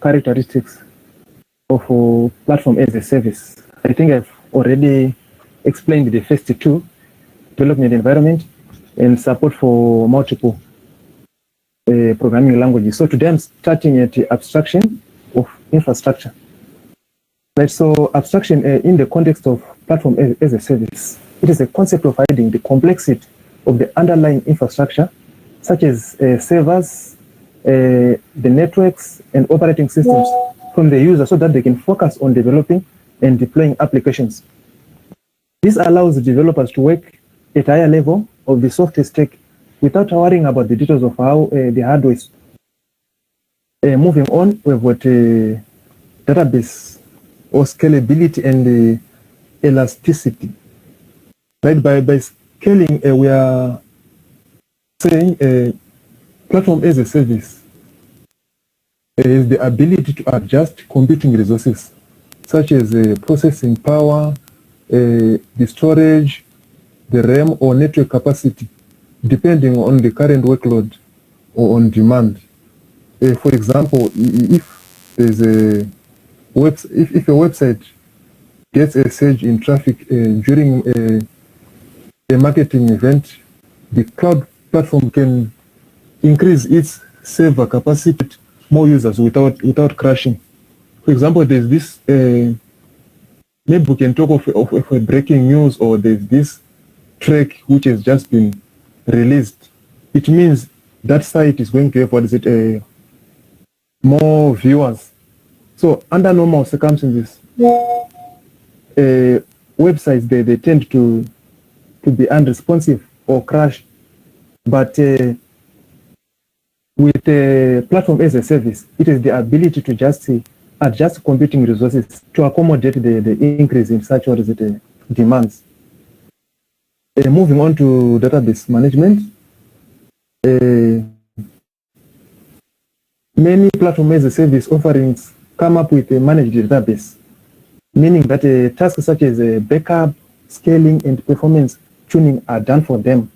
characteristics of platform as a service. I think I've already explained the first two: development environment and support for multiple programming languages. So today I'm starting at the abstraction of infrastructure. Right, so abstraction in the context of platform as a service, it is a concept of hiding the complexity of the underlying infrastructure, such as servers, the networks, and operating systems from the user so that they can focus on developing and deploying applications. This allows the developers to work at a higher level of the software stack without worrying about the details of how the hardware is. Moving on, we've got database or scalability and elasticity. Right, by scaling, we are saying platform as a service is the ability to adjust computing resources, such as processing power, the storage, the RAM or network capacity, depending on the current workload or on demand. For example, if there's a if a website gets a surge in traffic during a marketing event, the cloud platform can increase its server capacity to more users without crashing. For example, there's this maybe we can talk of a breaking news, or there's this track which has just been released. It means that site is going to have more viewers. So under normal circumstances, websites they tend to be unresponsive or crash, but with the platform as a service, it is the ability to just adjust computing resources to accommodate the increase in such demands. Moving on to database management, many platform as a service offerings come up with a managed database, meaning that tasks such as backup, scaling, and performance tuning are done for them.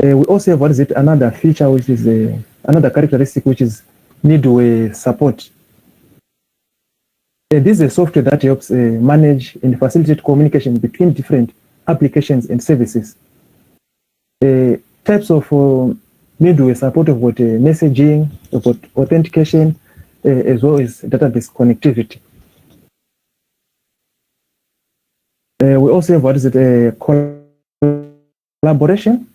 We also have another feature, which is another characteristic, which is midway support. This is a software that helps manage and facilitate communication between different applications and services. Types of midway support have got messaging, have got authentication, as well as database connectivity. We also have collaboration.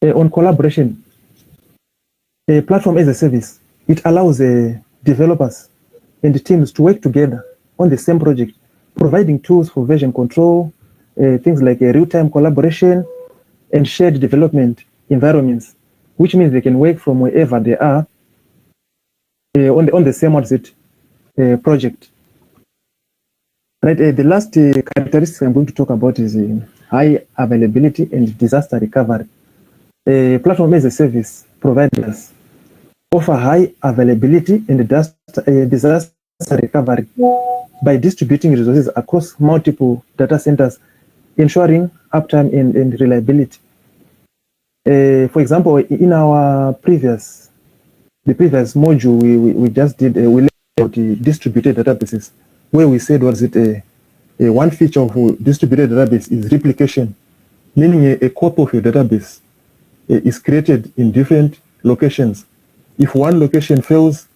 On collaboration, a platform as a service, it allows developers and the teams to work together on the same project, providing tools for version control, things like real-time collaboration and shared development environments, which means they can work from wherever they are on the same project. Right. The last characteristic I'm going to talk about is high availability and disaster recovery. Platform as a service providers offer high availability and disaster recovery by distributing resources across multiple data centers, ensuring uptime and reliability. For example, in our previous module, we just did we learned about the distributed databases, where we said one feature of distributed database is replication, meaning a copy of your database is created in different locations. If one location fails,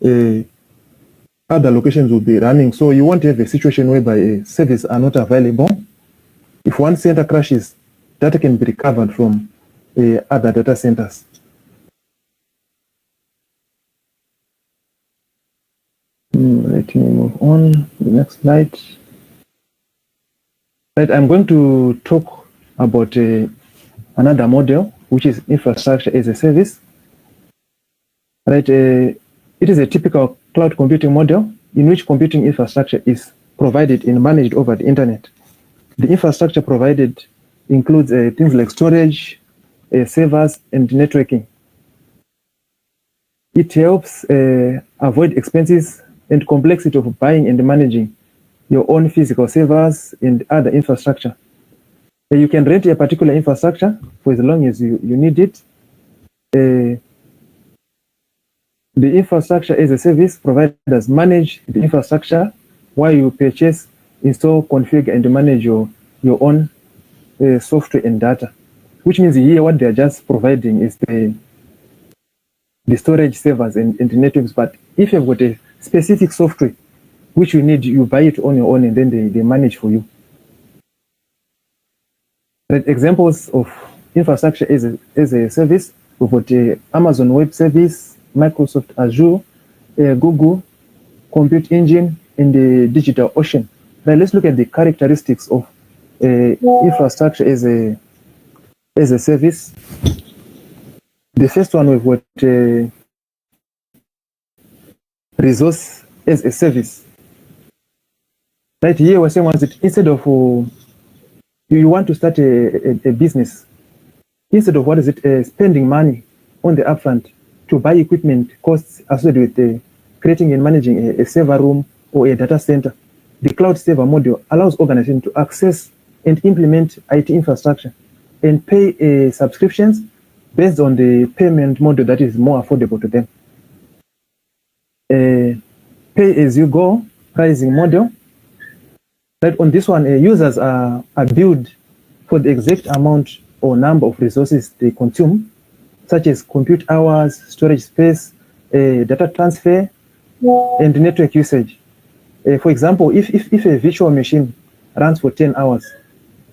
other locations will be running. So you won't have a situation whereby services are not available. If one center crashes, data can be recovered from other data centers. Let me move on to the next slide. Right, I'm going to talk about another model, which is infrastructure as a service. Right, it is a typical cloud computing model in which computing infrastructure is provided and managed over the internet. The infrastructure provided includes things like storage, servers, and networking. It helps avoid expenses and complexity of buying and managing your own physical servers and other infrastructure. You can rent a particular infrastructure for as long as you need it. The infrastructure as a service providers manage the infrastructure while you purchase, install, configure, and manage your own software and data. Which means here what they're just providing is the storage servers and the networks. But if you've got a specific software which you need, you buy it on your own and then they manage for you. The examples of infrastructure as a service, we've got Amazon Web Service, Microsoft Azure, Google Compute Engine, and the DigitalOcean. Now let's look at the characteristics of infrastructure as a service. The first one, we've got resource as a service. Right here, we're saying that instead of you want to start a business, instead of spending money on the upfront to buy equipment costs associated with creating and managing a server room or a data center, the cloud server model allows organizations to access and implement IT infrastructure and pay subscriptions based on the payment model that is more affordable to them. Pay-as-you-go pricing model. Right, on this one, users are billed for the exact amount or number of resources they consume, such as compute hours, storage space, data transfer, and network usage. For example, if a virtual machine runs for 10 hours,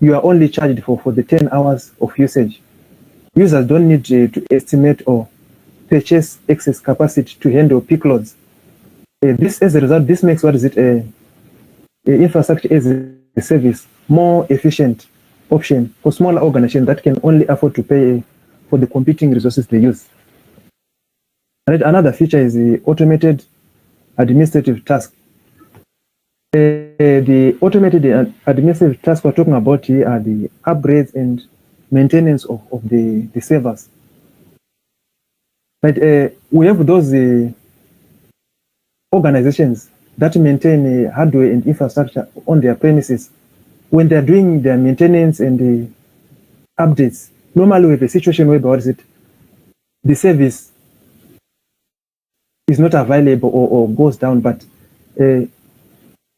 you are only charged for the 10 hours of usage. Users don't need to estimate or purchase excess capacity to handle peak loads. As a result, this makes infrastructure as a service more efficient option for smaller organizations that can only afford to pay for the competing resources they use. And another feature is the automated administrative task. The automated administrative tasks we're talking about here are the upgrades and maintenance of the servers. But we have those organizations that maintain hardware and infrastructure on their premises. When they're doing their maintenance and the updates, normally we have a situation where the service is not available or goes down, but in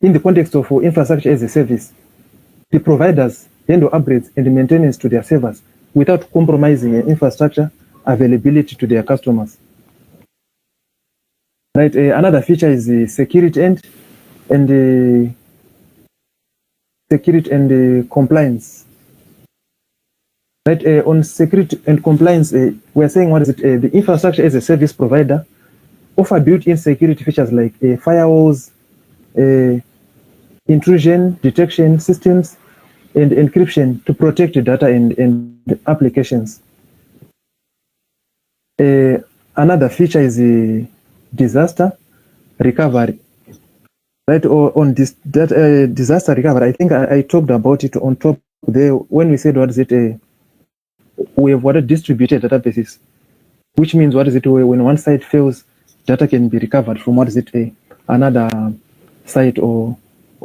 the context of infrastructure as a service, the providers handle upgrades and the maintenance to their servers without compromising infrastructure availability to their customers. Right. Another feature is the security and compliance. Right. On security and compliance, we are saying the infrastructure as a service provider offer built-in security features like firewalls, intrusion detection systems, and encryption to protect the data and applications. Another feature is the disaster recovery. Right, on this disaster recovery, I think I talked about it on top there when we said we have distributed databases, which means when one site fails, data can be recovered from another site or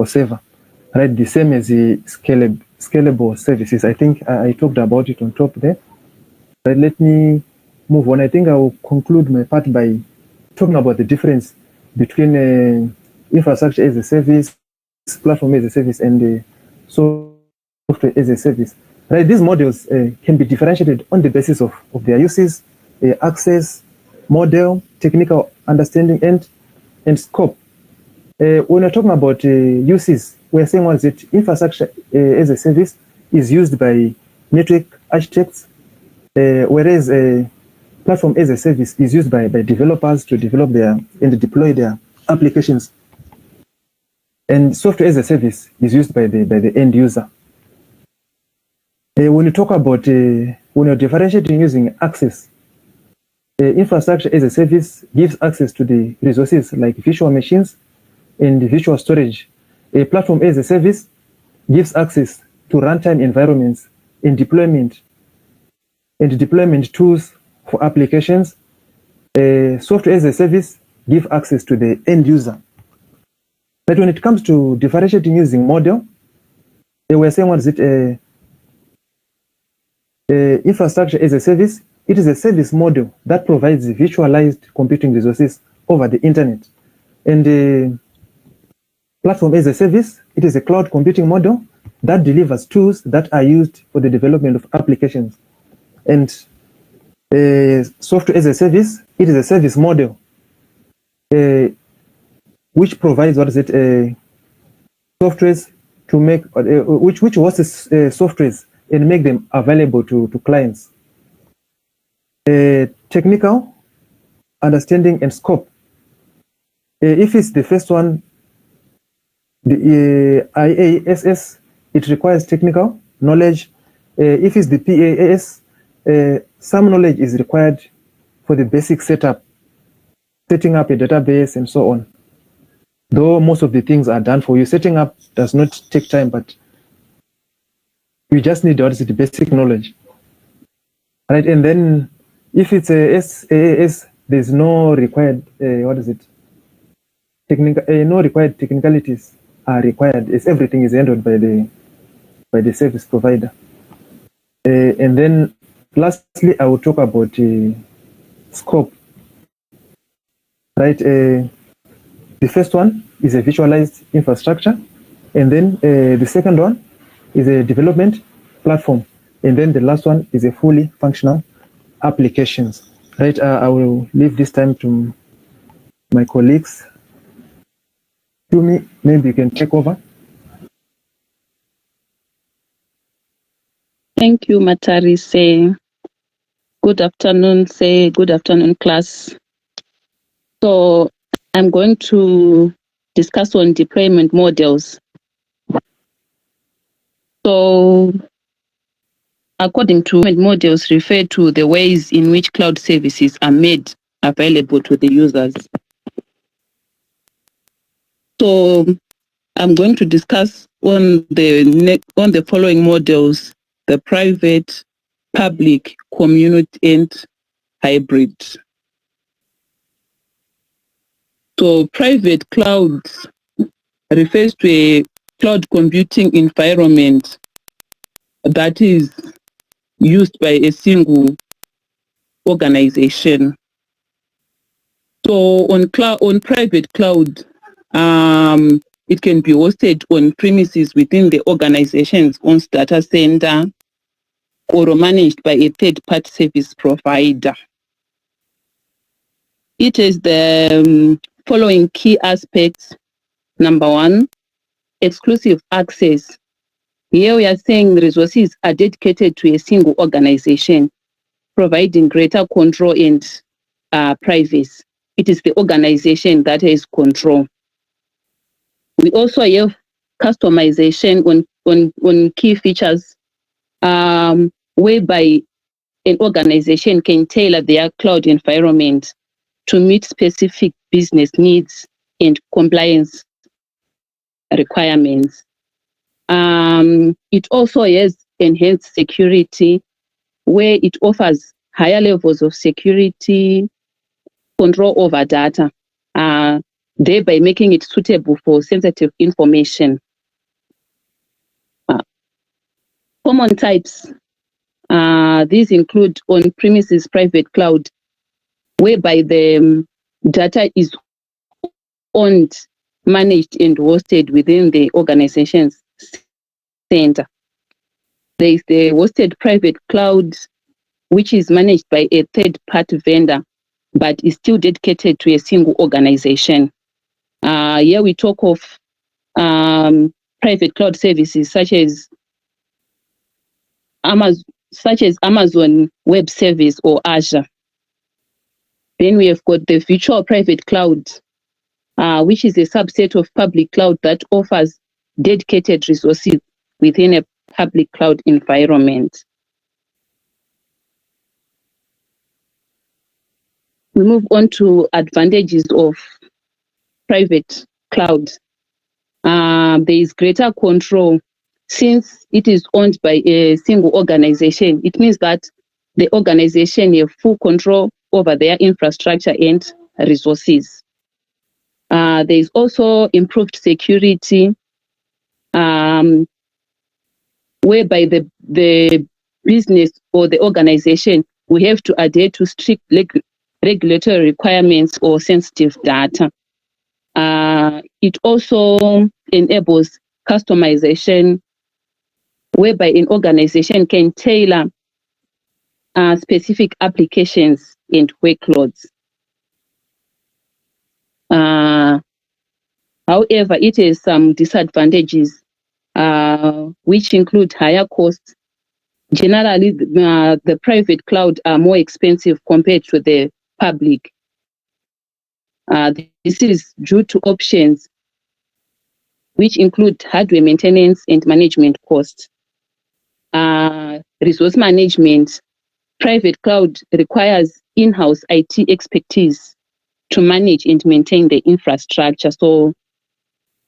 server. Right, the same as the scalable services. I think I talked about it on top there. Right, let me move on. I think I will conclude my part by talking about the difference between infrastructure as a service, platform as a service, and the software as a service. Right, these models can be differentiated on the basis of their uses, access, model, technical understanding, and scope. When we're talking about uses, we're saying infrastructure as a service is used by network architects, whereas platform as a service is used by developers to develop and deploy their applications. And software as a service is used by the end user. When you talk about, when you're differentiating using access, infrastructure as a service gives access to the resources like virtual machines and virtual storage. A platform as a service gives access to runtime environments and deployment tools for applications. Software as a service gives access to the end user. But when it comes to differentiating using model, we're saying Infrastructure as a service, it is a service model that provides virtualized computing resources over the internet. And platform as a service, it is a cloud computing model that delivers tools that are used for the development of applications. And software as a service, it is a service model which provides softwares to make which hosts softwares and make them available to clients. Technical understanding and scope. If it's the first one, the IaaS, it requires technical knowledge. If it's the PaaS, some knowledge is required for the basic setup, setting up a database and so on. Though most of the things are done for you, setting up does not take time, but you just need the basic knowledge. Right, and then if it's a SaaS, there's no required no required technicalities are required, as everything is handled by the service provider. And then lastly, I will talk about scope. Right, the first one is a virtualized infrastructure, and then the second one is a development platform, and then the last one is a fully functional applications. Right, I will leave this time to my colleagues. Tumi, maybe you can take over. Thank you, Matari. Good afternoon, class. So I'm going to discuss on deployment models. So according to models, refer to the ways in which cloud services are made available to the users. So I'm going to discuss on the following models: the private, public, community, and hybrid. So private clouds refers to a cloud computing environment that is used by a single organization. So on private cloud, it can be hosted on premises within the organization's own data center or managed by a third-party service provider. It is the following key aspects. Number one, exclusive access. Here we are saying resources are dedicated to a single organization, providing greater control and privacy. It is the organization that has control. We also have customization on key features, whereby an organization can tailor their cloud environment to meet specific business needs and compliance requirements. It also has enhanced security, where it offers higher levels of security, control over data, thereby making it suitable for sensitive information. Common types, these include on-premises private cloud, whereby the data is owned, managed, and hosted within the organization's center. There is the hosted private cloud, which is managed by a third-party vendor, but is still dedicated to a single organization. Here we talk of private cloud services such as Amazon Web Service or Azure. Then we have got the virtual private cloud, which is a subset of public cloud that offers dedicated resources within a public cloud environment. We move on to advantages of private cloud. There is greater control. Since it is owned by a single organization, it means that the organization have full control over their infrastructure and resources. There is also improved security, whereby the business or the organization will have to adhere to strict regulatory requirements or sensitive data. It also enables customization, whereby an organization can tailor specific applications and workloads. However, it has some disadvantages, which include higher costs. Generally, the private cloud are more expensive compared to the public. This is due to options which include hardware maintenance and management costs. Resource management. Private cloud requires in-house IT expertise to manage and maintain the infrastructure. So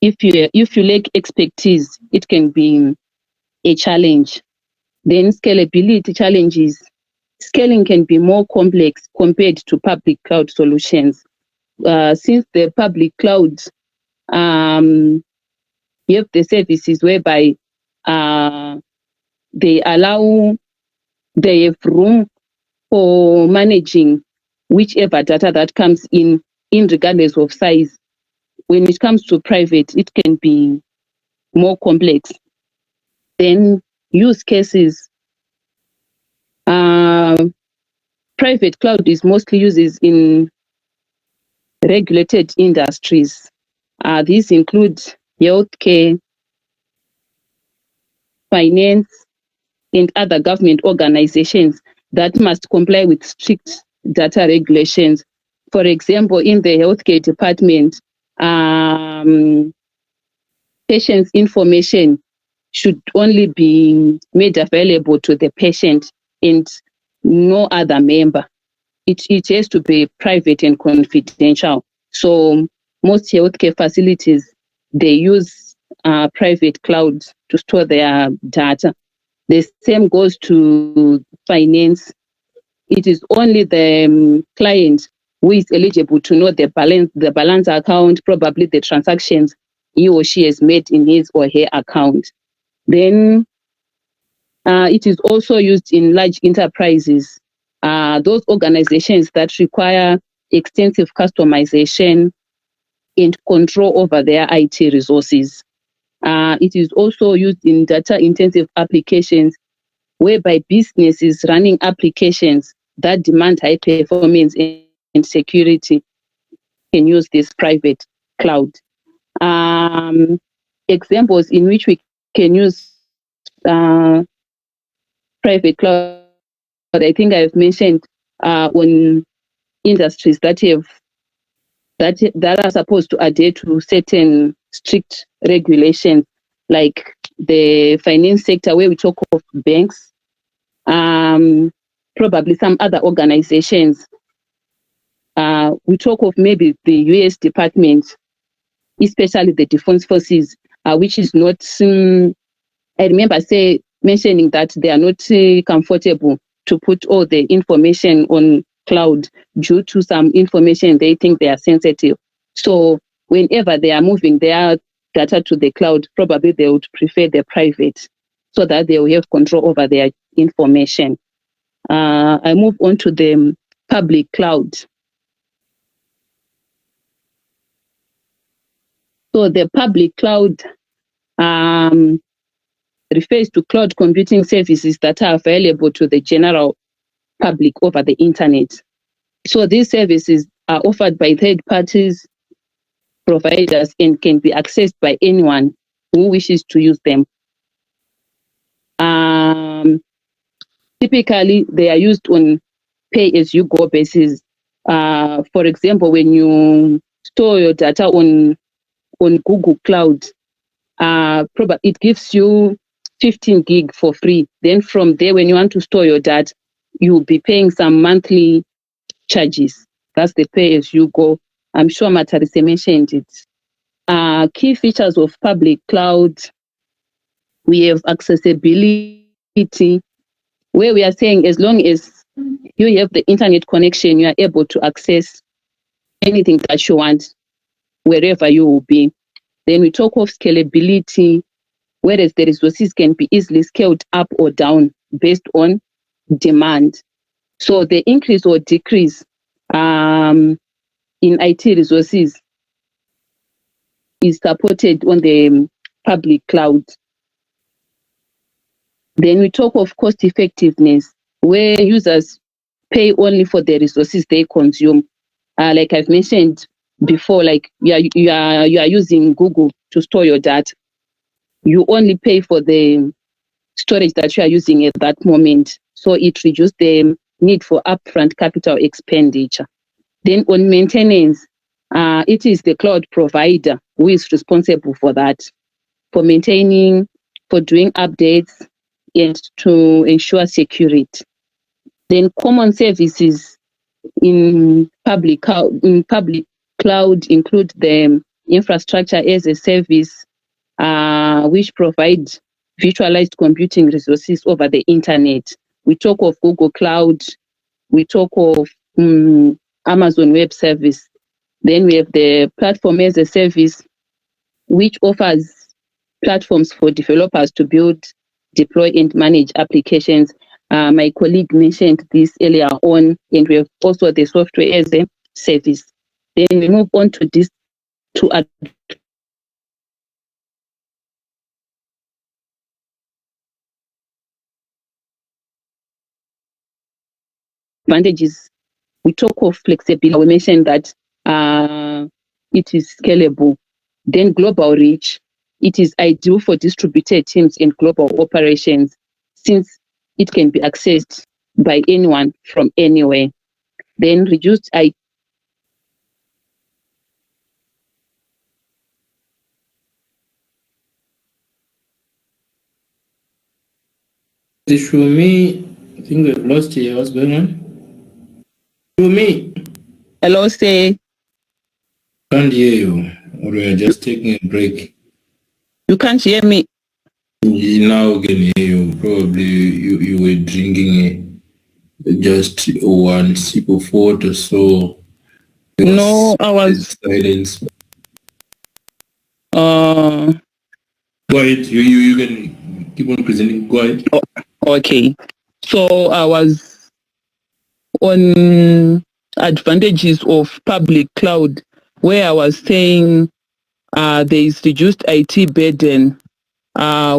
if you lack expertise, it can be a challenge. Then scalability challenges. Scaling can be more complex compared to public cloud solutions. Since the public cloud, you have the services whereby they have room for managing whichever data that comes in regardless of size. When it comes to private, it can be more complex. Then use cases. Private cloud is mostly used in regulated industries. These include healthcare, finance, and other government organizations that must comply with strict data regulations. For example, in the healthcare department, patient's information should only be made available to the patient and no other member. It has to be private and confidential. So most healthcare facilities, they use private cloud to store their data. The same goes to finance. It is only the client who is eligible to know the balance account, probably the transactions he or she has made in his or her account. Then it is also used in large enterprises, those organizations that require extensive customization and control over their IT resources. It is also used in data-intensive applications, whereby businesses running applications that demand high performance and security can use this private cloud. Examples in which we can use private cloud, I think I've mentioned on industries that are supposed to adhere to certain strict regulations, like the finance sector, where we talk of banks, probably some other organizations. We talk of maybe the US Department, especially the Defense Forces, which is not, I remember mentioning that they are not comfortable to put all the information on cloud due to some information they think they are sensitive. So whenever they are moving their data to the cloud, probably they would prefer the private so that they will have control over their information. I move on to the public cloud. So the public cloud refers to cloud computing services that are available to the general public over the internet. So these services are offered by third parties, providers, and can be accessed by anyone who wishes to use them. Typically, they are used on pay-as-you-go basis. For example, when you store your data on Google Cloud, it gives you 15 gig for free. Then from there, when you want to store your data, you'll be paying some monthly charges. That's the pay-as-you-go. I'm sure Matarise mentioned it. Key features of public cloud, we have accessibility, where we are saying as long as you have the internet connection, you are able to access anything that you want, wherever you will be. Then we talk of scalability, whereas the resources can be easily scaled up or down based on demand. So the increase or decrease in IT resources is supported on the public cloud. Then we talk of cost effectiveness, where users pay only for the resources they consume. Like I've mentioned before, like you are using Google to store your data. You only pay for the storage that you are using at that moment. So it reduces the need for upfront capital expenditure. Then on maintenance, it is the cloud provider who is responsible for that, for maintaining, for doing updates, and to ensure security. Then common services in public cloud include the infrastructure as a service, which provides virtualized computing resources over the internet. We talk of Google Cloud, we talk of Amazon Web Service. Then we have the platform as a service, which offers platforms for developers to build, deploy, and manage applications. My colleague mentioned this earlier on, and we have also the software as a service. Then we move on to this to advantages. We talk of flexibility. We mentioned that it is scalable. Then global reach. It is ideal for distributed teams and global operations, since it can be accessed by anyone from anywhere. Then reduced Show me. I think we've lost you. What's going on? Show me. Hello, say. Can't hear you. Or we are just taking a break. You can't hear me. Now we can hear you. Probably you were drinking just one sip of water, so no, I was silence. Go ahead. You can keep on presenting. Go ahead. Okay. So I was on advantages of public cloud, where I was saying there is reduced IT burden,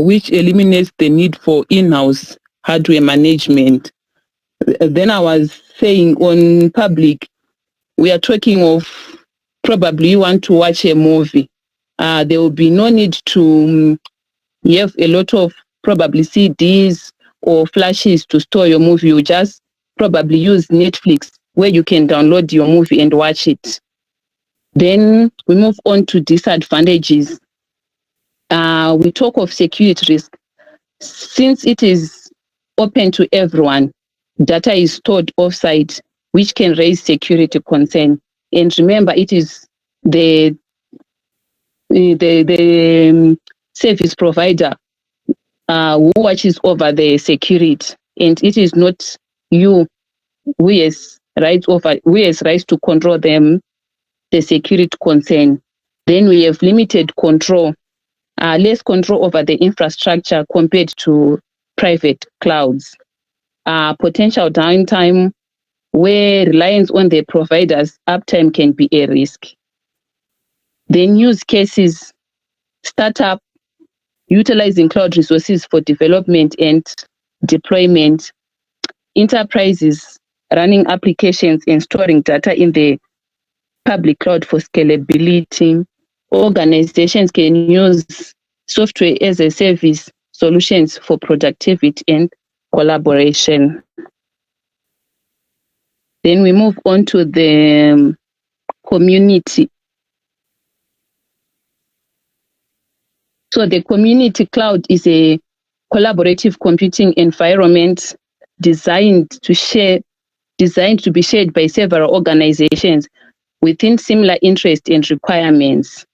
which eliminates the need for in-house hardware management. Then I was saying on public, we are talking of probably you want to watch a movie. There will be no need to have a lot of probably CDs or flashes to store your movie. You just probably use Netflix, where you can download your movie and watch it. Then we move on to disadvantages. We talk of security risk. Since it is open to everyone, data is stored offsite, which can raise security concern. And remember, it is the service provider who watches over the security, and it is not you who has rights to control them, the security concern. Then we have limited control, less control over the infrastructure compared to private clouds. Potential downtime, where reliance on the provider's uptime can be a risk. Then use cases, startup, utilizing cloud resources for development and deployment, enterprises running applications and storing data in the public cloud for scalability. Organizations can use software as a service solutions for productivity and collaboration. Then we move on to the community. So the community cloud is a collaborative computing environment designed to be shared by several organizations within similar interests and requirements.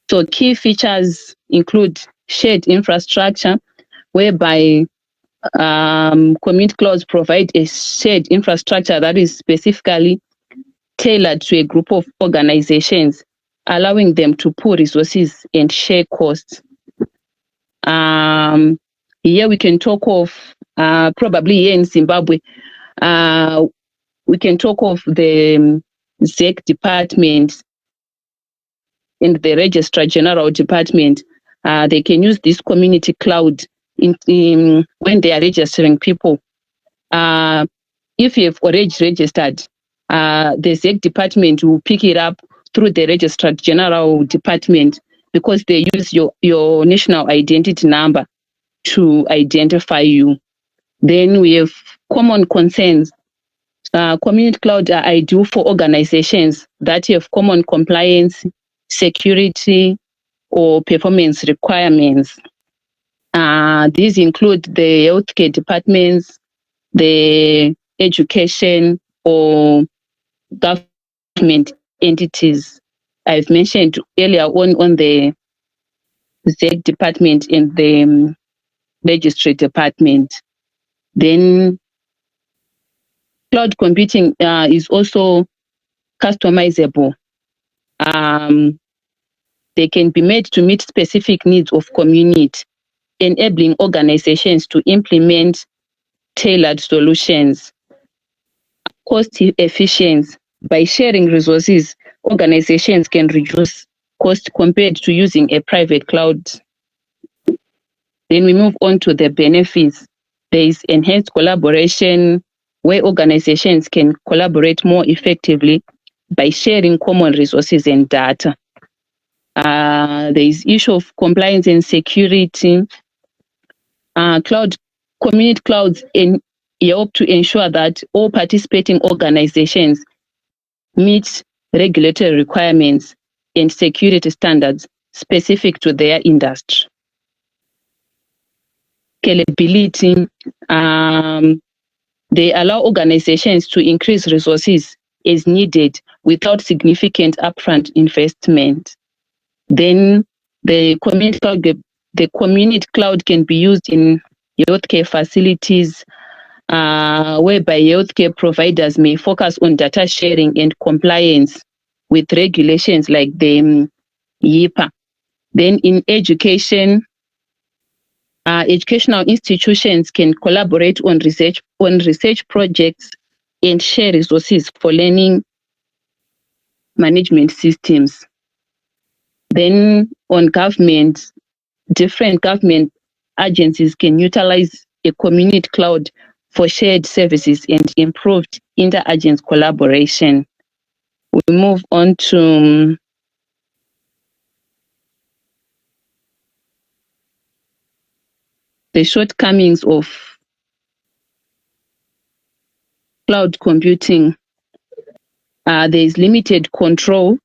So key features include shared infrastructure, whereby community clouds provide a shared infrastructure that is specifically tailored to a group of organizations, allowing them to pool resources and share costs. Here we can talk of, probably here in Zimbabwe, we can talk of the ZEC department and the Registrar General Department. They can use this community cloud when they are registering people. If you have already registered, the ZEC department will pick it up through the Registrar General Department, because they use your national identity number to identify you. Then we have common concerns. Community cloud are ideal for organizations that have common compliance, security, or performance requirements. These include the healthcare departments, the education, or government entities. I've mentioned earlier on the ZEC department and the registry department. Then cloud computing is also customizable. They can be made to meet specific needs of community, enabling organizations to implement tailored solutions. Cost efficiency. By sharing resources, organizations can reduce cost compared to using a private cloud. Then we move on to the benefits. There is enhanced collaboration, where organizations can collaborate more effectively by sharing common resources and data. There is issue of compliance and security. Community clouds help to ensure that all participating organizations meet regulatory requirements and security standards specific to their industry. Scalability. They allow organizations to increase resources as needed without significant upfront investment. Then the community cloud can be used in healthcare facilities, whereby healthcare providers may focus on data sharing and compliance with regulations like the HIPAA. Then in education, educational institutions can collaborate on research projects and share resources for learning management systems. Then on government, different government agencies can utilize a community cloud for shared services and improved inter-agency collaboration. We move on to the shortcomings of cloud computing. There is limited control.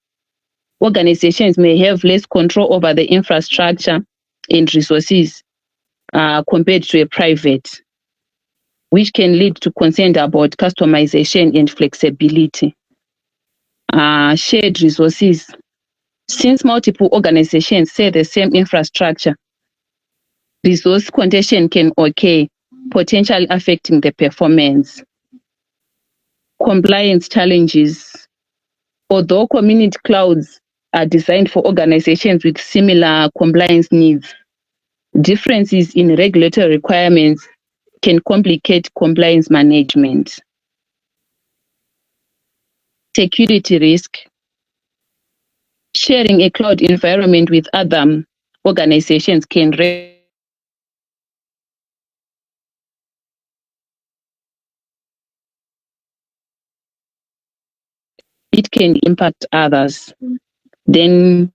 Organizations may have less control over the infrastructure and resources compared to a private, which can lead to concern about customization and flexibility. Shared resources. Since multiple organizations share the same infrastructure, resource contention can occur, potentially affecting the performance. Compliance challenges. Although community clouds are designed for organizations with similar compliance needs, differences in regulatory requirements can complicate compliance management. Security risk. Sharing a cloud environment with other organizations can impact others. Then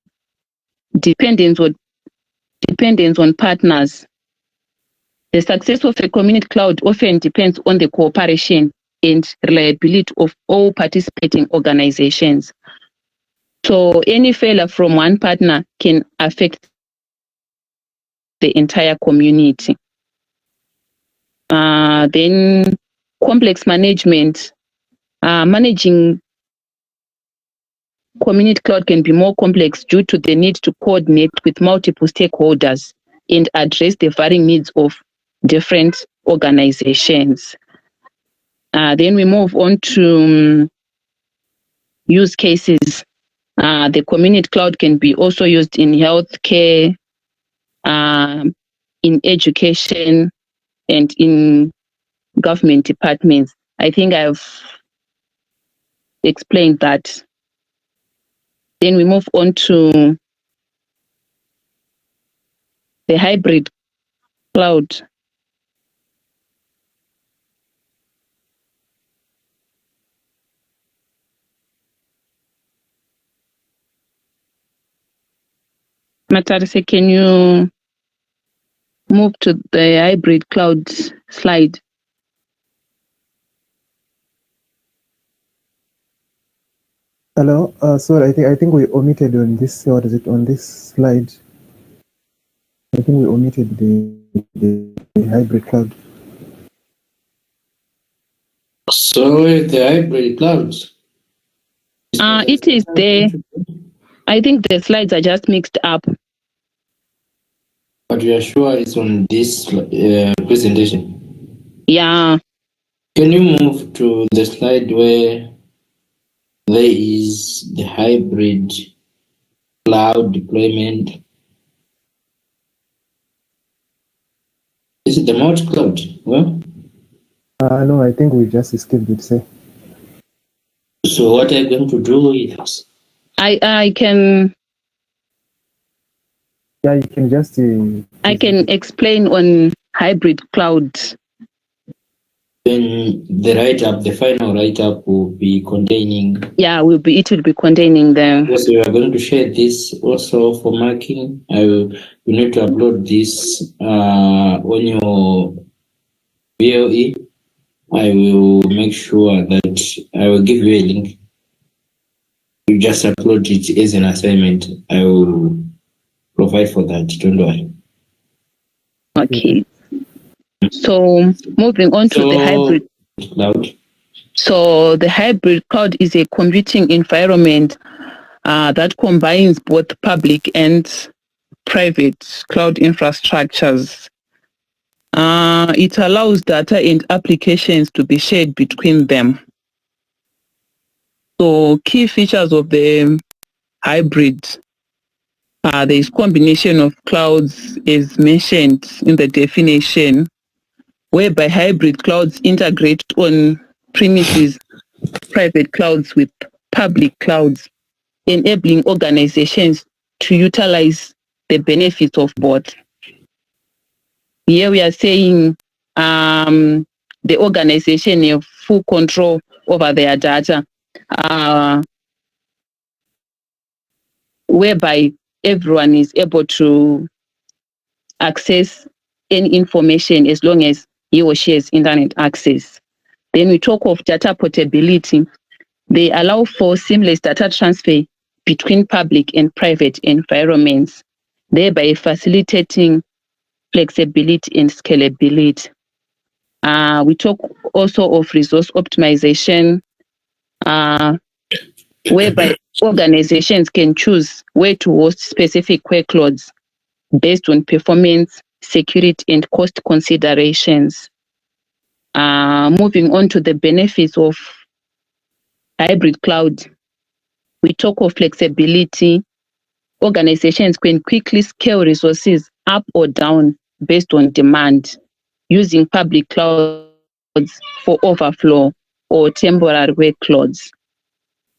dependence on partners. The success of a community cloud often depends on the cooperation and reliability of all participating organizations. So any failure from one partner can affect the entire community. Then complex management. Managing community cloud can be more complex due to the need to coordinate with multiple stakeholders and address the varying needs of different organizations. Then we move on to use cases. The community cloud can be also used in healthcare, in education and in government departments. I think I've explained that. Then we move on to the hybrid cloud. Matarise, can you move to the hybrid cloud slide? Hello. Sorry, I think we omitted on this. What is it on this slide? I think we omitted the hybrid cloud. So the hybrid clouds. It is there. I think the slides are just mixed up. But you are sure it's on this presentation? Yeah. Can you move to the slide where there is the hybrid cloud deployment? Is it the multi-cloud? Well, No, I think we just skipped it. Say. so what are you going to do with this? I can. Yeah, you can just. I can explain on hybrid cloud. Then the write-up, the final write-up will be containing. Yeah, it will be containing them. Yes, we are going to share this also for marking. You need to upload this on your VLE. I will make sure that I will give you a link. You just upload it as an assignment. I will provide for that. Don't worry. Okay. So moving on to the hybrid cloud. So the hybrid cloud is a computing environment that combines both public and private cloud infrastructures. It allows data and applications to be shared between them. So key features of the hybrid, there is combination of clouds as mentioned in the definition, whereby hybrid clouds integrate on premises private clouds with public clouds, enabling organizations to utilize the benefits of both. Here we are saying the organization have full control over their data, whereby everyone is able to access any information as long as he or she has internet access. Then we talk of data portability. They allow for seamless data transfer between public and private environments, thereby facilitating flexibility and scalability. We talk also of resource optimization, whereby organizations can choose where to host specific workloads based on performance, security, and cost considerations. Moving on to the benefits of hybrid cloud, we talk of flexibility. Organizations can quickly scale resources up or down based on demand, using public clouds for overflow or temporary workloads.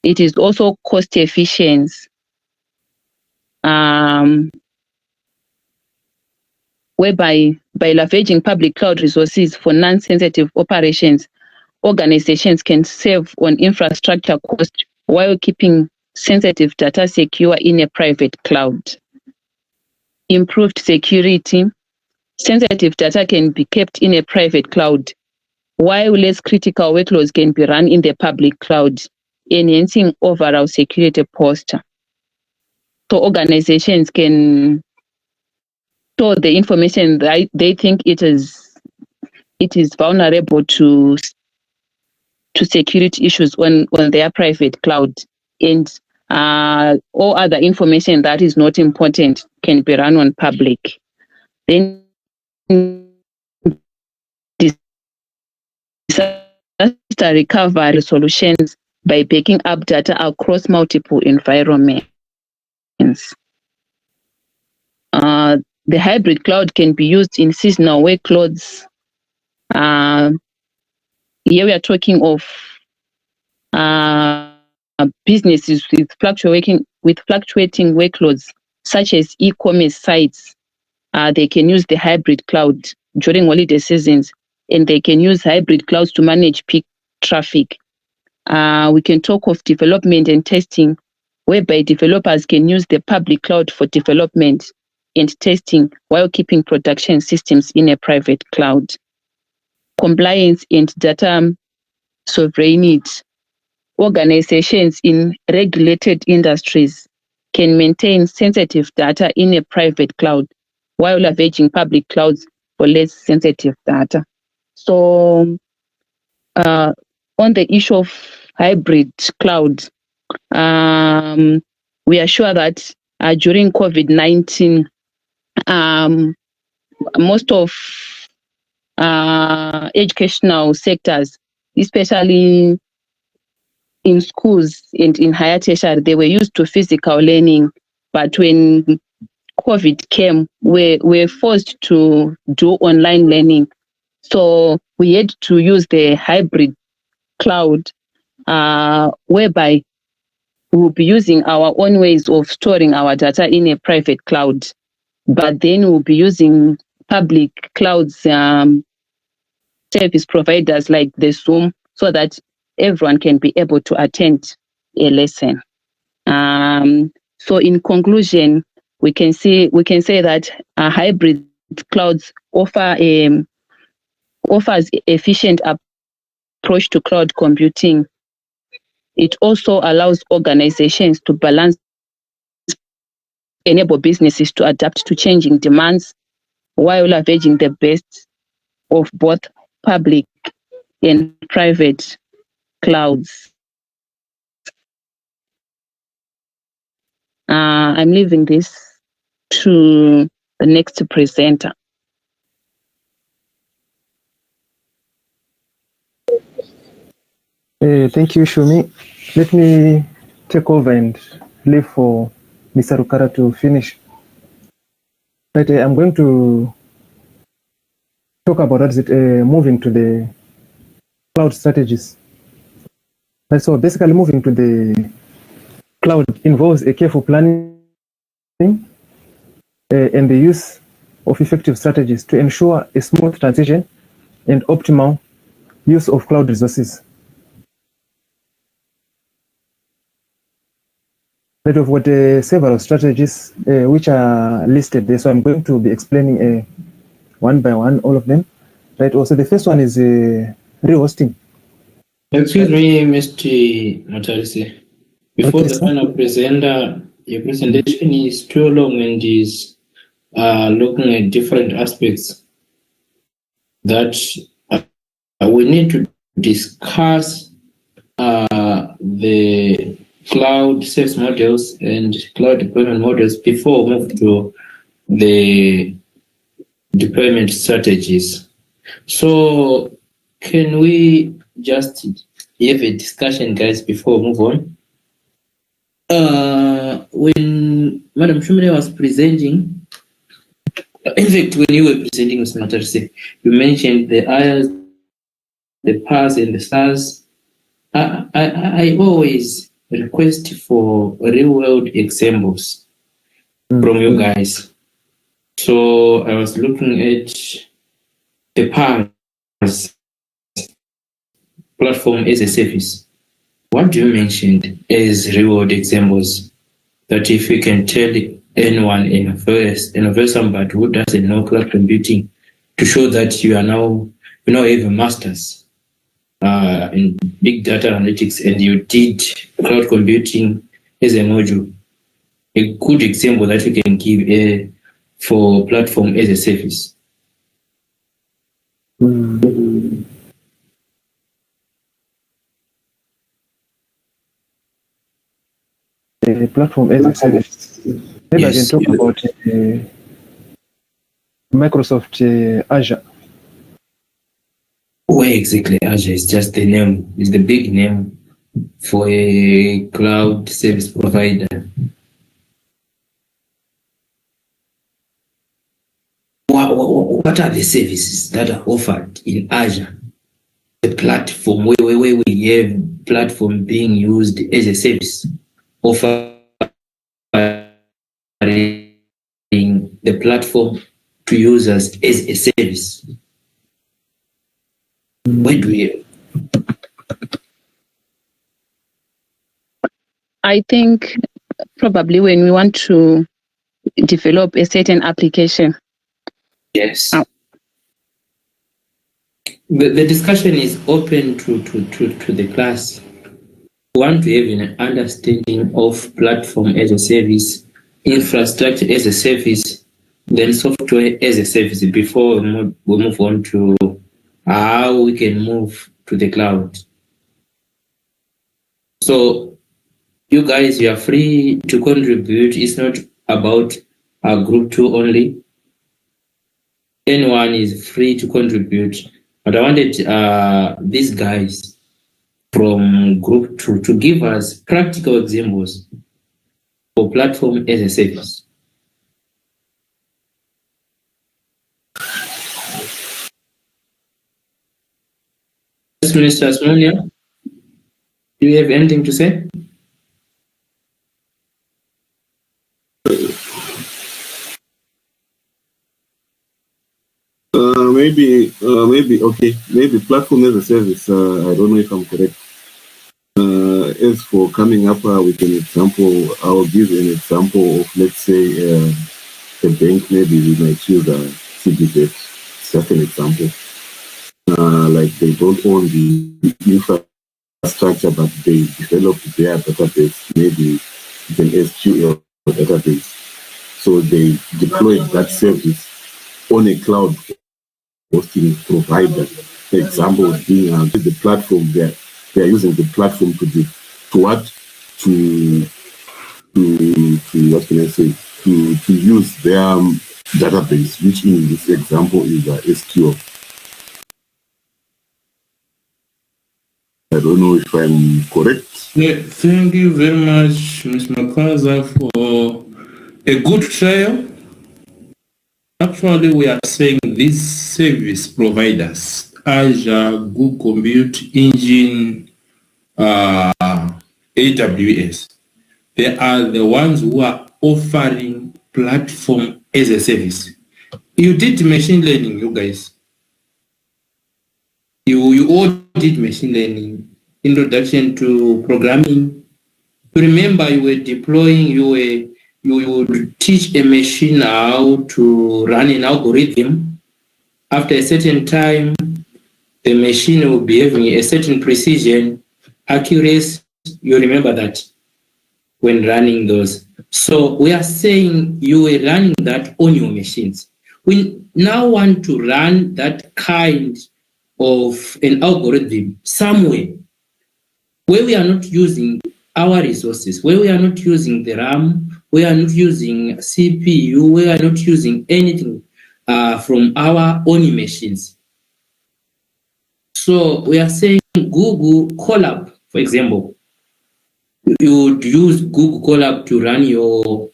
It is also cost efficient. Whereby by leveraging public cloud resources for non-sensitive operations, organizations can save on infrastructure cost while keeping sensitive data secure in a private cloud. Improved security. Sensitive data can be kept in a private cloud, while less critical workloads can be run in the public cloud, enhancing overall security posture. So organizations can store the information that they think it is vulnerable to security issues on their private cloud, and all other information that is not important can be run on public. Then disaster recovery solutions by backing up data across multiple environments. the hybrid cloud can be used in seasonal workloads. Here we are talking of businesses with fluctuating workloads, such as e-commerce sites. They can use the hybrid cloud during holiday seasons, and they can use hybrid clouds to manage peak traffic. We can talk of development and testing, whereby developers can use the public cloud for development and testing while keeping production systems in a private cloud. Compliance and data sovereignty. Organizations in regulated industries can maintain sensitive data in a private cloud while leveraging public clouds for less sensitive data. So on the issue of hybrid cloud, we are sure that during COVID-19, most of educational sectors, especially in schools and in higher tertiary, they were used to physical learning. But when COVID came, we were forced to do online learning. So we had to use the hybrid cloud, whereby we'll be using our own ways of storing our data in a private cloud. But then we'll be using public clouds, service providers like the Zoom, so that everyone can be able to attend a lesson. So in conclusion, we can say that hybrid clouds offers efficient approach to cloud computing. It also allows organizations to enable businesses to adapt to changing demands while leveraging the best of both public and private clouds. I'm leaving this to the next presenter. Thank you, Shumi. Let me take over and leave for Mr. Rukara to finish. But I'm going to talk about moving to the cloud strategies. And so basically moving to the cloud involves a careful planning and the use of effective strategies to ensure a smooth transition and optimal use of cloud resources. But we've got several strategies which are listed there, so I'm going to be explaining one by one all of them. Right. Also, the first one is rehosting. Excuse me, Mr. Matarisi. Before the final presenter, your presentation is too long and is looking at different aspects that we need to discuss the cloud service models and cloud deployment models before we move to the deployment strategies. So can we just have a discussion, guys, before we move on? When Madam Shumile was presenting, in fact, when you were presenting, Mr. Matarisi, you mentioned the IaaS, the PaaS, and the SaaS. I always request for real-world examples from you guys. So I was looking at the PaaS, platform as a service. What do you mention as real-world examples that if you can tell anyone in somebody who doesn't know cloud computing to show that you are now have a master's in big data analytics and you did cloud computing as a module, a good example that you can give for platform as a service. The platform as a service. Maybe I can talk about Microsoft Azure. Where exactly Azure is just the name, is the big name for a cloud service provider. what are the services that are offered in Azure? The platform where we have platform being used as a service, offering the platform to users as a service. Where do we? I think probably when we want to develop a certain application. Yes. The discussion is open to the class. We want to have an understanding of platform as a service, infrastructure as a service, then software as a service before we move on to how we can move to the cloud. So you guys, you are free to contribute. It's not about group 2 only. Anyone is free to contribute. But I wanted these guys from group 2 to give us practical examples for platform as a service. Minister Asmonia, do you have anything to say? Maybe platform as a service. I don't know if I'm correct. As for coming up with an example, I'll give an example of, let's say, a bank. Maybe we might use a CBZ. It's just an example. Like they don't own the infrastructure, but they developed their database. Maybe it's an SQL database. So they deployed that service on a cloud hosting provider. The example being the platform there. They are using the platform to what can I say, to use their database, which in this example is SQL. I don't know if I'm correct. Yeah, thank you very much, Ms. Makaza, for a good trial. Actually, we are saying these service providers, Azure, Google Compute Engine, AWS, they are the ones who are offering platform as a service. You did machine learning, you guys. You all did machine learning, introduction to programming. Remember, you were deploying, you would teach a machine how to run an algorithm. After a certain time, the machine will be having a certain precision, accuracy. You remember that when running those. So we are saying you were running that on your machines. We now want to run that kind of an algorithm somewhere where we are not using our resources, where we are not using the RAM, we are not using CPU, we are not using anything from our own machines. So we are saying Google Colab, for example. You would use Google Colab to run your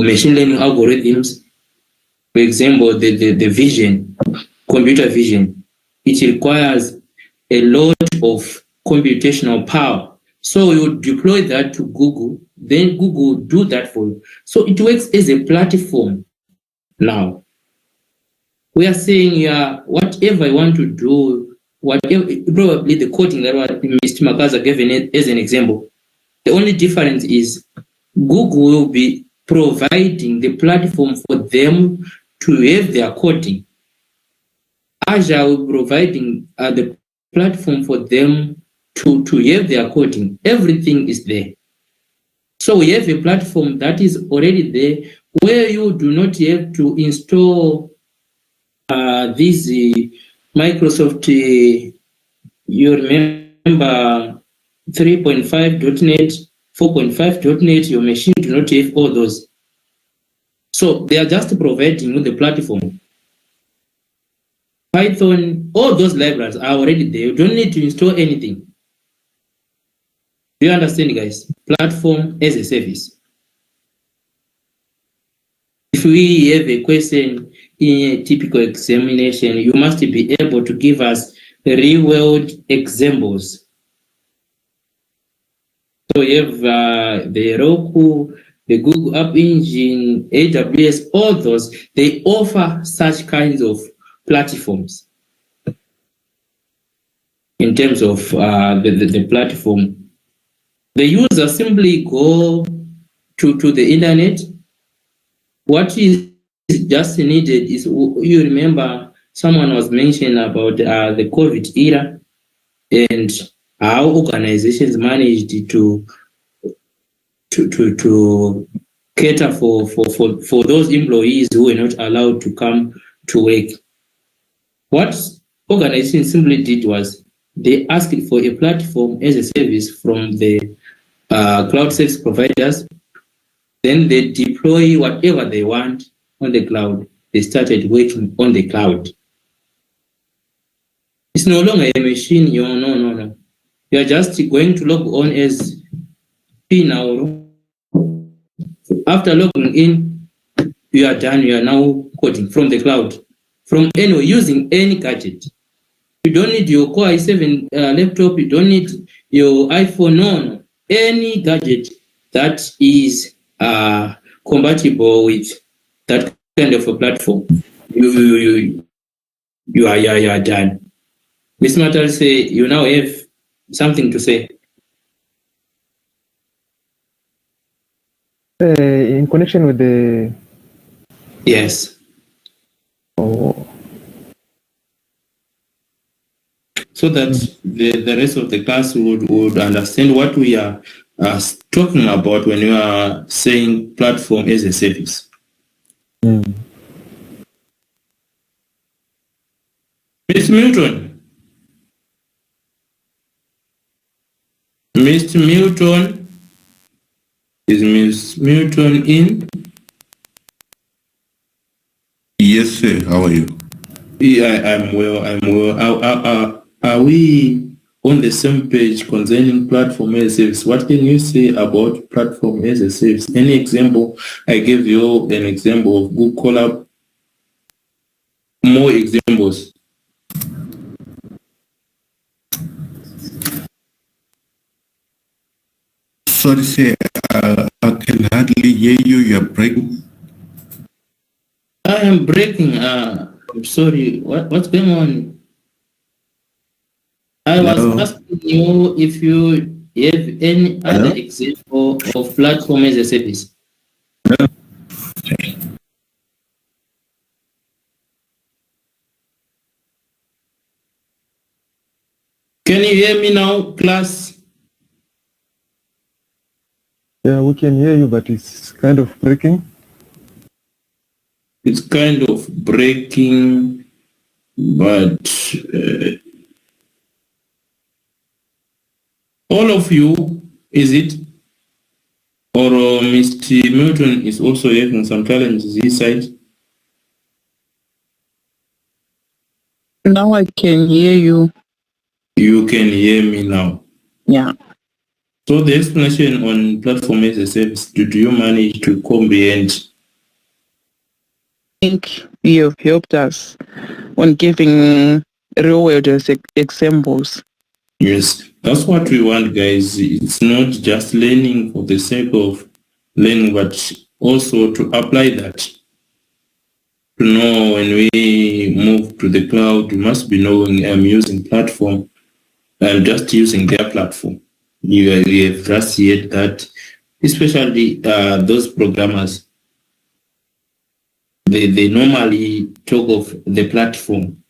machine learning algorithms. For example, the vision, computer vision, it requires a lot of computational power. So you deploy that to Google, then Google will do that for you. So it works as a platform now. We are saying, whatever I want to do, whatever, probably the coding that Mr. Makaza gave as an example, the only difference is Google will be providing the platform for them to have their coding. Azure will be providing the platform for them to have their coding. Everything is there. So we have a platform that is already there where you do not have to install this Microsoft, you remember 3.5.NET, 4.5.NET, your machine do not have all those. So they are just providing the platform. Python, all those libraries are already there. You don't need to install anything. Do you understand, guys? Platform as a service. if we have a question in a typical examination, you must be able to give us real-world examples. So you have the Roku, the Google App Engine, AWS, all those, they offer such kinds of platforms. In terms of the platform, the user simply go to the internet. What is just needed is, you remember someone was mentioning about the COVID era and how organizations managed to cater for those employees who were not allowed to come to work. What organizations simply did was they asked for a platform as a service from the cloud service providers. Then they deploy whatever they want on the cloud. They started working on the cloud. It's no longer a machine. No. You are just going to log on as P now. After logging in, you are done. You are now coding from the cloud, from anywhere, using any gadget. You don't need your Core i7 laptop. You don't need your iPhone. No. Any gadget that is compatible with that kind of a platform, you are done. Ms. Matal say you now have something to say. In connection with the Yes. So that the rest of the class would understand what we are talking about when we are saying platform as a service. Mr. Milton. Mr. Milton. Is Ms. Milton in? Yes, sir. How are you? Yeah, I'm well. Are we on the same page concerning platform as a service? What can you say about platform as a service? Any example? I gave you an example of Google Colab. More examples. Sorry, sir. I can hardly hear you. You're breaking. I am breaking. I'm sorry. What's going on? I was asking you if you have any other example of platform as a service. Can you hear me now, class? Yeah, we can hear you, but it's kind of breaking. It's kind of breaking, but all of you, is it? Or Mr. Milton is also having some challenges his side? Now I can hear you. You can hear me now. Yeah. So the explanation on platform as a service, do you manage to comprehend? I think you have helped us on giving real world examples. Yes, that's what we want, guys. It's not just learning for the sake of learning, but also to apply that. To know when we move to the cloud, we must be knowing I'm using platform. I'm just using their platform. You have just heard that, especially those programmers, they normally talk of the platform.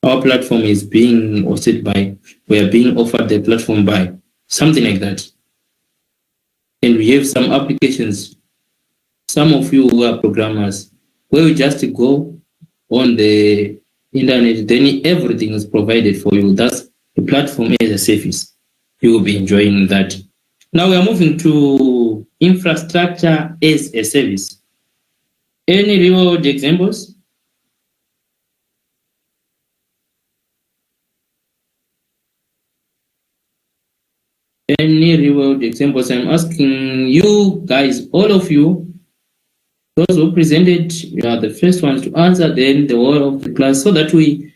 Our platform is being hosted by, we are being offered the platform by, something like that. And we have some applications, some of you who are programmers, where you just go on the internet, then everything is provided for you. That's the platform as a service. You will be enjoying that. Now we are moving to infrastructure as a service. Any real world examples? Any real world examples? I'm asking you guys, all of you, those who presented, you are the first ones to answer, then the whole of the class, so that we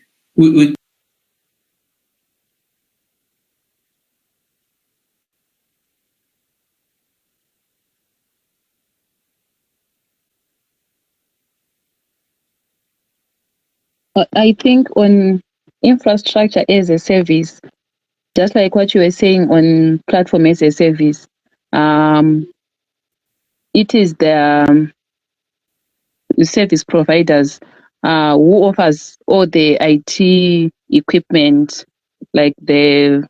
I think on infrastructure as a service, just like what you were saying on platform as a service, it is the service providers who offers all the IT equipment, like their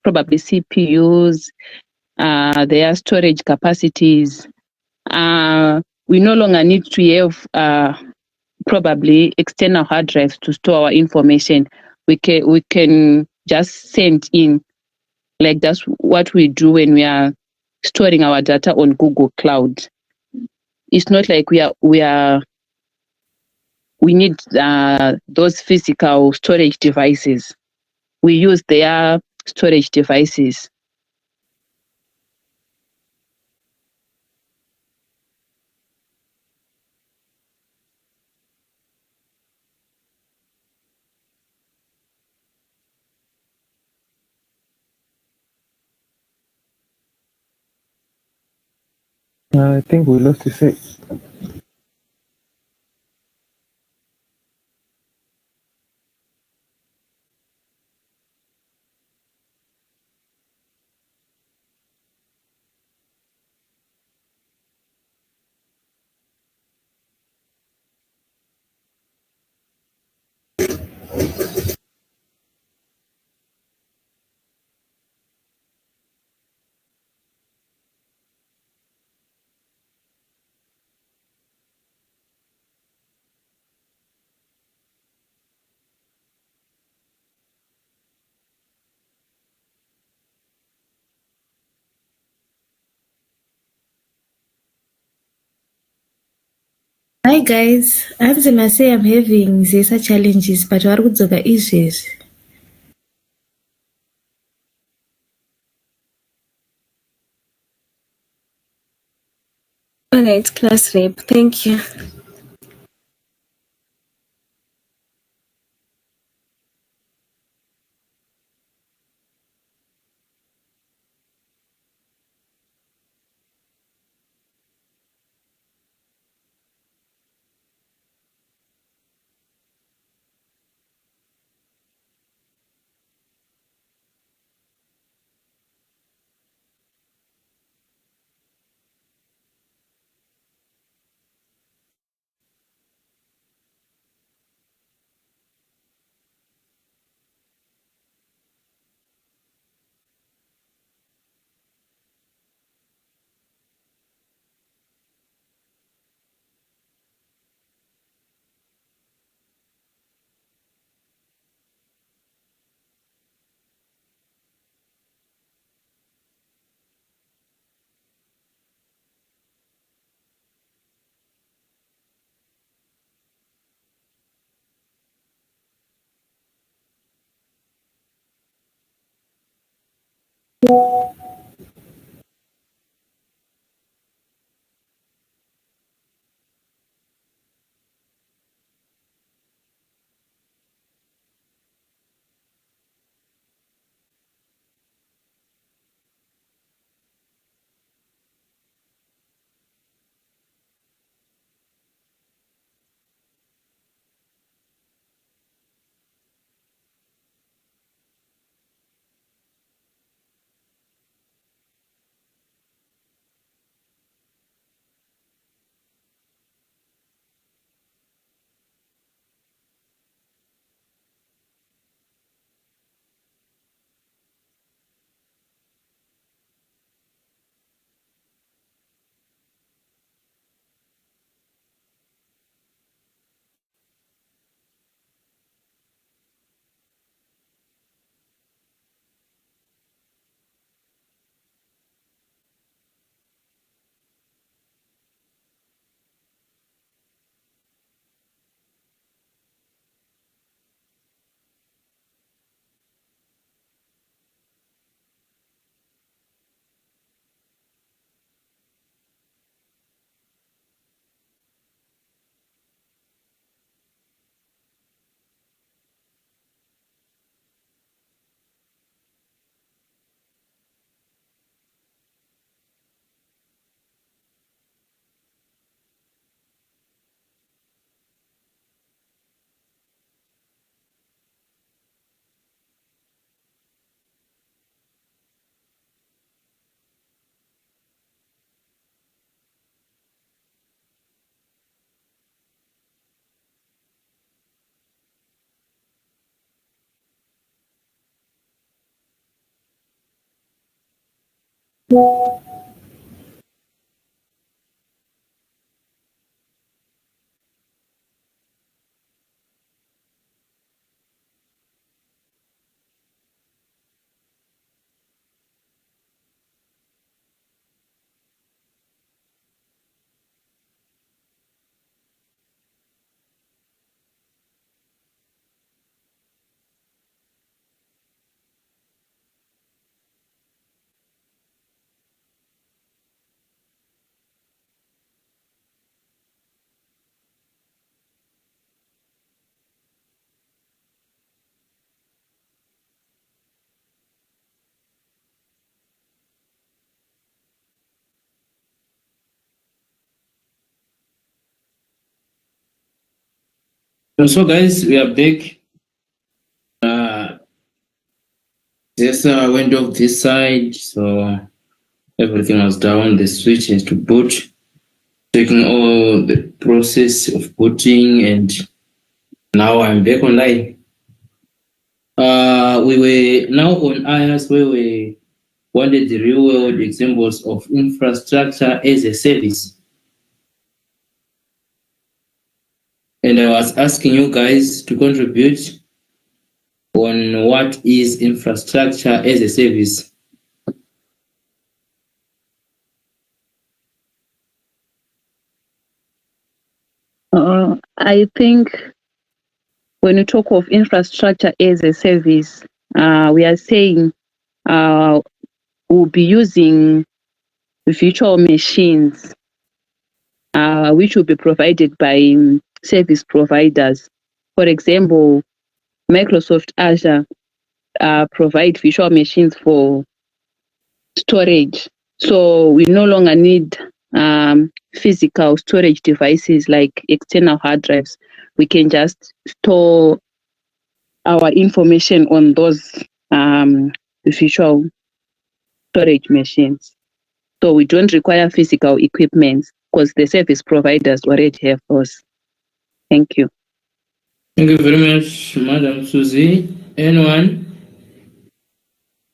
probably CPUs, their storage capacities. We no longer need to have probably external hard drives to store our information. We can just send in, like that's what we do when we are storing our data on Google Cloud. It's not like we need those physical storage devices. We use their storage devices. I think we lost his say. Hi guys, hanzi mase I'm having zesa challenges but vari kudzoka izvezvi. Alright, class rep, thank you. So guys, we are back. This went off this side, so everything was down. The switch is to boot, taking all the process of booting, and now I'm back online. We were now on IaaS where we wanted the real world examples of infrastructure as a service. And I was asking you guys to contribute on what is infrastructure as a service. I think when we talk of infrastructure as a service, we are saying we'll be using virtual machines, which will be provided by service providers. For example, Microsoft Azure provide virtual machines for storage. So we no longer need physical storage devices like external hard drives. We can just store our information on those virtual storage machines. So we don't require physical equipment because the service providers already have those. Thank you. Thank you very much, Madam Susie. Anyone?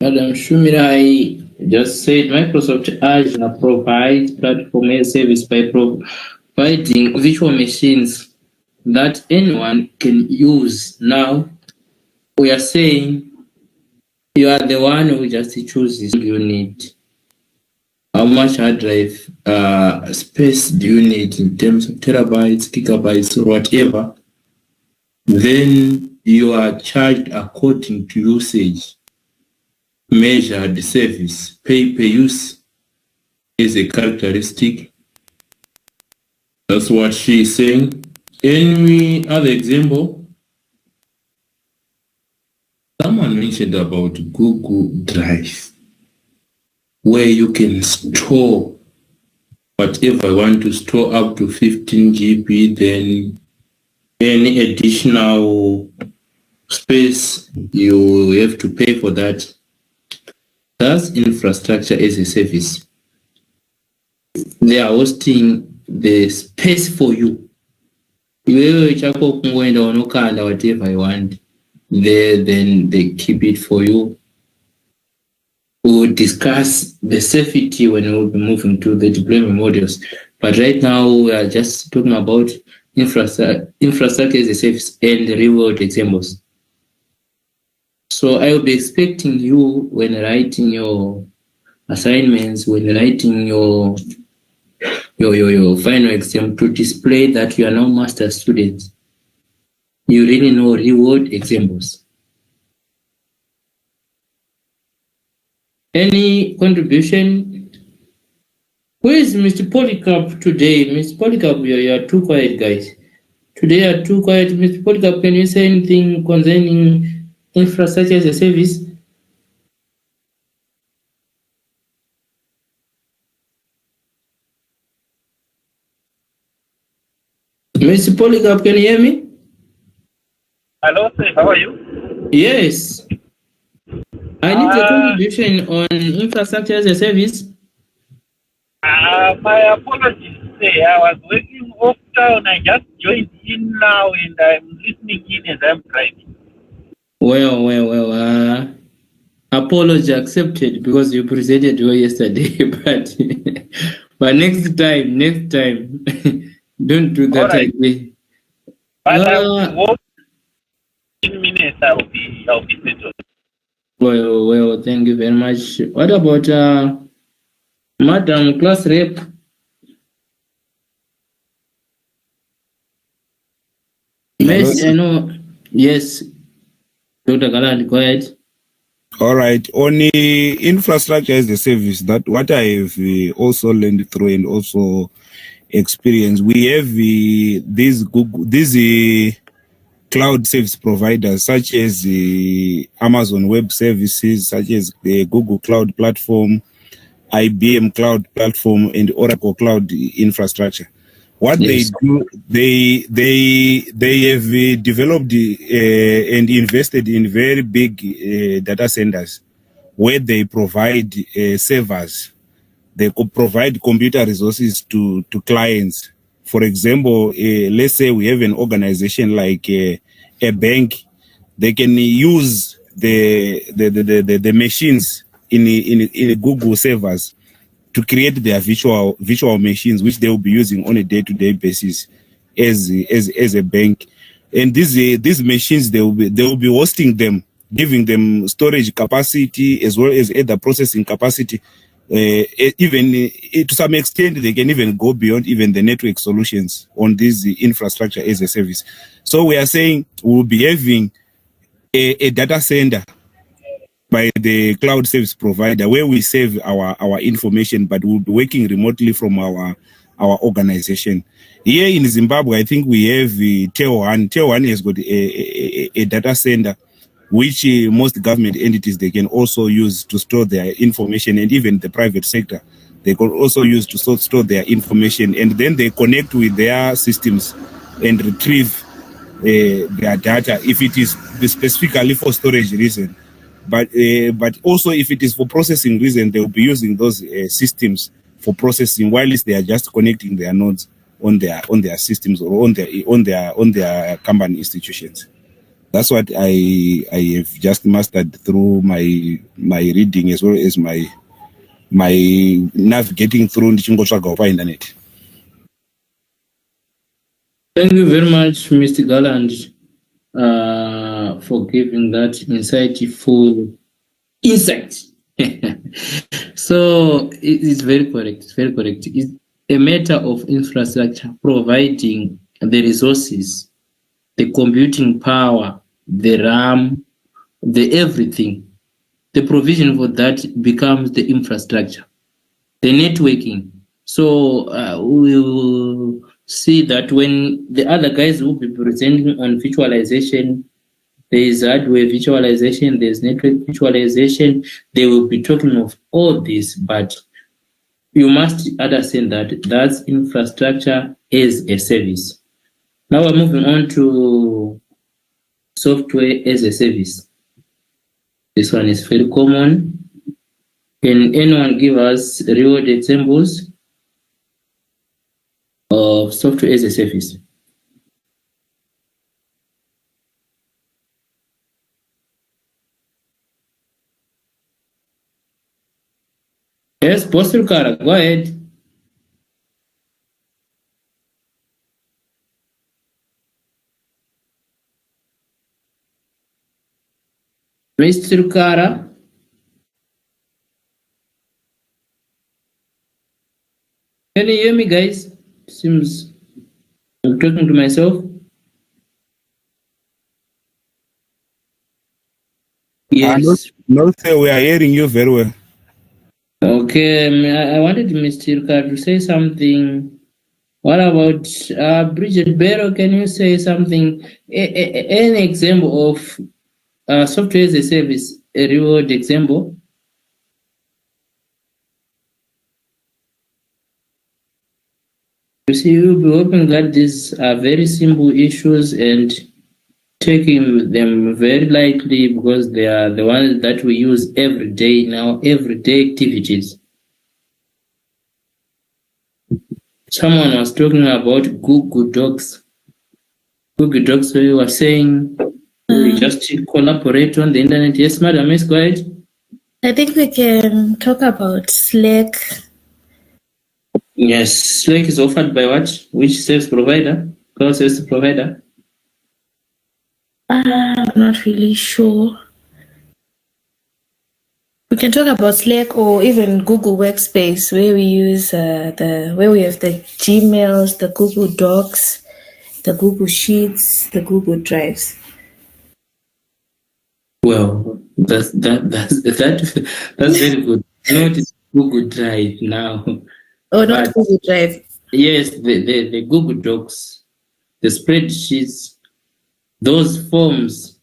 Madam Shumirai just said Microsoft Azure provides platform as a service by providing virtual machines that anyone can use. Now, we are saying you are the one who just chooses you need. How much hard drive space do you need in terms of terabytes, gigabytes, or whatever? Then you are charged according to usage. Measured service, pay per use is a characteristic. That's what she is saying. Any other example? Someone mentioned about Google Drive, where you can store whatever you want to store up to 15 GB, then any additional space you have to pay for that. That's infrastructure as a service. They are hosting the space for you. Whatever you want, then they keep it for you. We will discuss the safety when we will be moving to the deployment modules. But right now, we are just talking about infrastructure as a service and the real world examples. So I will be expecting you when writing your assignments, when writing your final exam, to display that you are now master students. You really know real world examples. Any contribution? Where is Mr. Polycarp today? Mr. Polycarp, you are too quiet, guys. Today you are too quiet. Mr. Polycarp, can you say anything concerning infrastructure as a service? Mr. Polycarp, can you hear me? Hello, sir. How are you? Yes. I need a contribution on infrastructure as a service. My apologies, sir. I was working off town. I just joined in now and I'm listening in as I'm driving. Well. apology accepted because you presented well yesterday, but next time, don't do that Alright. again. But I will work 15 minutes. I'll be settled. Well, thank you very much. What about Madam Class Rep? Miss, I know. Yes, Dr. Galand, go ahead. All right. On the infrastructure as a service, that what I have also learned through and also experienced, we have these cloud service providers such as Amazon Web Services, such as the Google Cloud Platform, IBM Cloud Platform, and Oracle Cloud Infrastructure. What Yes. they do, they have developed and invested in very big data centers where they provide servers. They provide computer resources to clients. For example, let's say we have an organization like a bank. They can use the machines in Google servers to create their virtual machines, which they will be using on a day-to-day basis as a bank. And these machines, they will be hosting them, giving them storage capacity as well as other processing capacity. Even to some extent, they can even go beyond even the network solutions on this infrastructure as a service. So we are saying we'll be having a data center by the cloud service provider where we save our information, but we'll be working remotely from our organization. Here in Zimbabwe, I think we have Teohan. Teohan has got a data center which most government entities, they can also use to store their information, and even the private sector, they can also use to store their information, and then they connect with their systems and retrieve their data if it is specifically for storage reason. But also if it is for processing reason, they will be using those systems for processing, while they are just connecting their nodes on their systems or on their company institutions. That's what I have just mastered through my reading as well as my navigating through the internet. Thank you very much, Mr. Garland, for giving that insightful insight. So it's very correct. It's very correct. It's a matter of infrastructure providing the resources, the computing power, the RAM, the everything. The provision for that becomes the infrastructure, the networking. So we will see that when the other guys will be presenting on virtualization, there is hardware virtualization, there's network virtualization, they will be talking of all this, but you must understand that that's infrastructure as a service. Now we're moving on to software as a service. This one is very common. Can anyone give us real-world examples of software as a service? Yes, Pastor Kara, go ahead. Mr. Kara. Can you hear me, guys? Seems I'm talking to myself. Yes. No, sir, we are hearing you very well. Okay, I wanted Mr. Kara to say something. What about Bridget Barrow? Can you say something? Any example of software as a service, a reward example? You see, we'll be hoping that these are very simple issues and taking them very lightly because they are the ones that we use every day now, everyday activities. Someone was talking about Google Docs. Google Docs, we were saying we just collaborate on the internet. Yes, madam, yes, go ahead. I think we can talk about Slack. Yes, Slack is offered by what? Which service provider? Cloud service provider? I'm not really sure. We can talk about Slack or even Google Workspace, where we use where we have the Gmails, the Google Docs, the Google Sheets, the Google Drives. Well, that's very good. Not Google Drive now. Oh, not But Google Drive. yes, the Google Docs, the spreadsheets, those forms,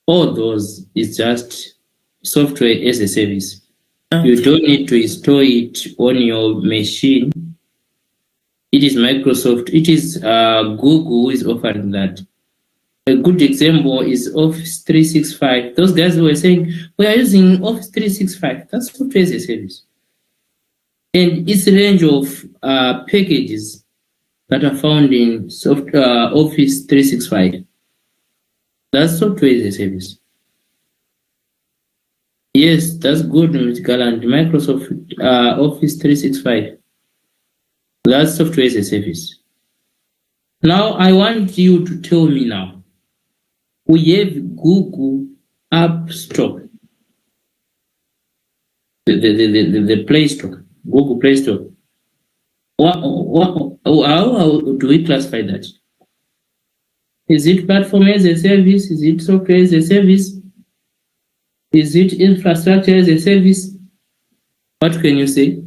all those is just software as a service. You don't need to install it on your machine. It is Microsoft. It is Google who is offering that. A good example is Office 365. Those guys who were saying, we are using Office 365. That's software as a service. And its range of packages that are found in Office 365. That's software as a service. Yes, that's good, Mr. Gallant. Microsoft Office 365. That's software as a service. Now, I want you to tell me now. We have Google App Store. The Play Store. Google Play Store. How do we classify that? Is it platform as a service? Is it software as a service? Is it infrastructure as a service? What can you say?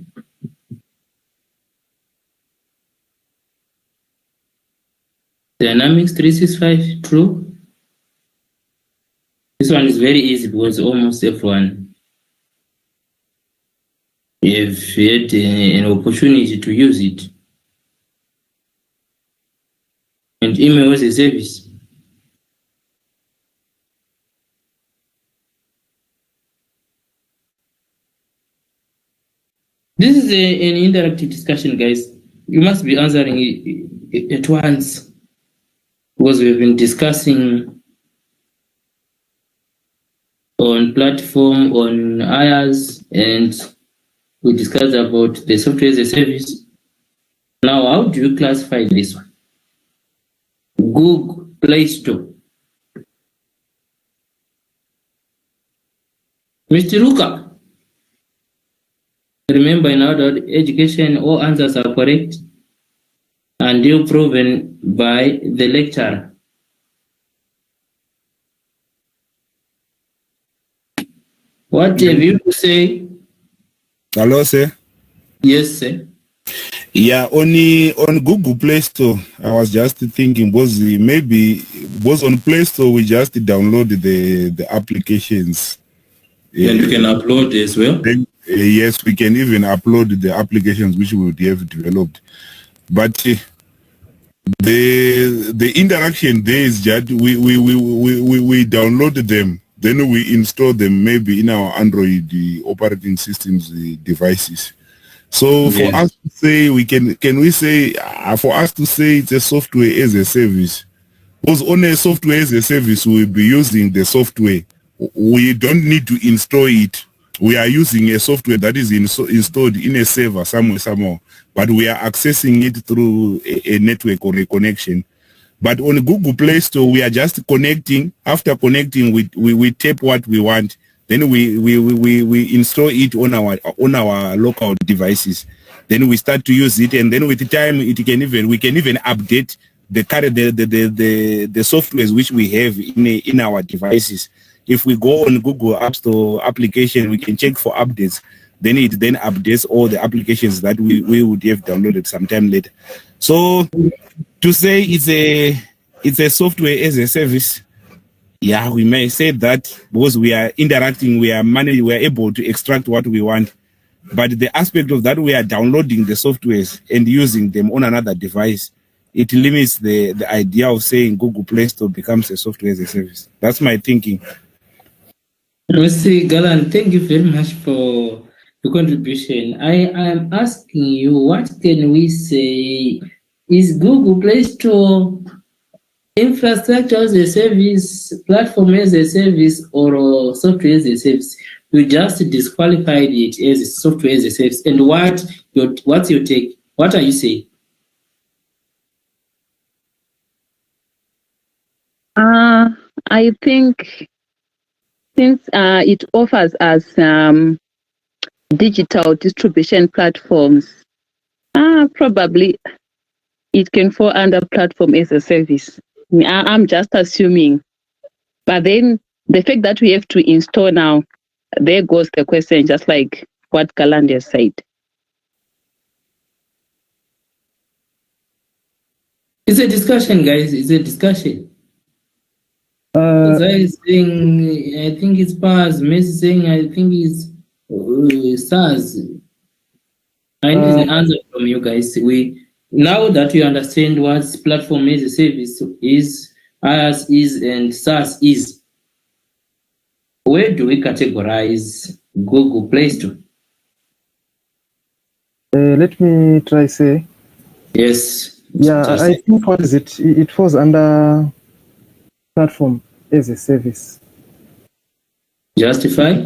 Dynamics 365, true. This one is very easy because almost everyone have had an opportunity to use it. And email as a service. This is an interactive discussion, guys. You must be answering it at once because we've been discussing on platform, on IaaS, and we discussed about the software as a service. Now, how do you classify this one? Google Play Store. Mr. Ruka, remember in our education, all answers are correct and you proven by the lecturer. What have you to say? Hello, sir. Yes, sir. Yeah, on Google Play Store, I was just thinking, was on Play Store we just download the applications. And you can upload as well. Then, yes, we can even upload the applications which we would have developed. But the interaction there is just we download them, then we install them maybe in our Android operating systems devices. So for us to say, for us to say it's a software as a service, because on a software as a service, we'll be using the software. We don't need to install it. We are using a software that is installed in a server somewhere, but we are accessing it through a network or a connection. But on Google Play Store, we are just connecting. After connecting, we tap what we want. Then we install it on our local devices. Then we start to use it, and then with the time we can even update the softwares which we have in our devices. If we go on Google App Store application, we can check for updates. Then it updates all the applications that we would have downloaded sometime later. So to say it's a software as a service, yeah, we may say that because we are interacting, we are able to extract what we want. But the aspect of that, we are downloading the softwares and using them on another device. It limits the idea of saying Google Play Store becomes a software as a service. That's my thinking. Mr. Gallant, thank you very much for the contribution. I am asking you, what can we say? Is Google Play Store infrastructure as a service, platform as a service, or software as a service? you just disqualified it as software as a service. And what's your take? What are you saying? I think since it offers us digital distribution platforms, probably it can fall under platform as a service. I'm just assuming. But then the fact that we have to install now, there goes the question, just like what Galandi said. It's a discussion, guys. It's a discussion. Zai is saying, I think it's PAS. Messi saying, I think it's SARS. I need an answer from you guys. Now that you understand what platform as a service is, IaaS is, and SaaS is, where do we categorize Google Play Store? Let me try say. Yes. Yeah, I think what is it? It falls under platform as a service. Justify?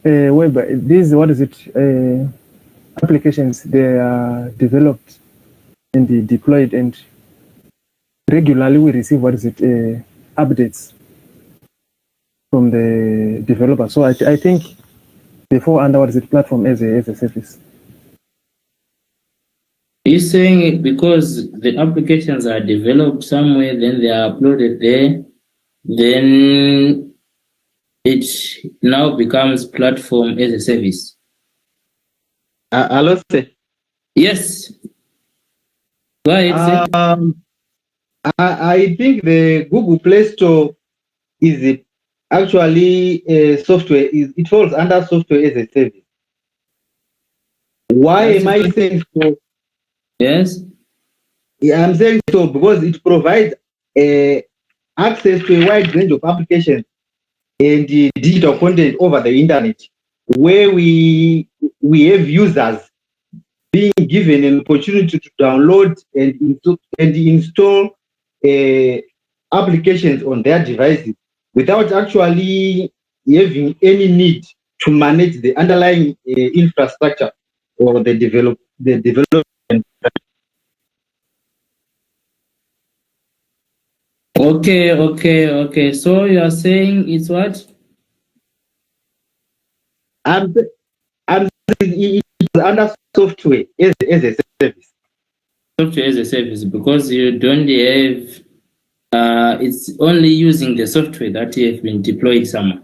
Whereby these, what is it? Applications, they are developed and deployed, and regularly we receive, what is it? Updates from the developer. So I think they fall under, what is it? Platform as a service. He's saying it because the applications are developed somewhere, then they are uploaded there, then it now becomes platform as a service. Hello, sir. Yes. Go ahead, sir. I think the Google Play Store is actually a software. It falls under software as a service. Why am I saying so? Yes. Yeah, I'm saying so because it provides access to a wide range of applications and digital content over the internet, where we have users being given an opportunity to download and install applications on their devices without actually having any need to manage the underlying infrastructure or the development. Okay. So you are saying it's what? I'm saying it's under software as a service. Software as a service, because you don't have, it's only using the software that you have been deployed somewhere.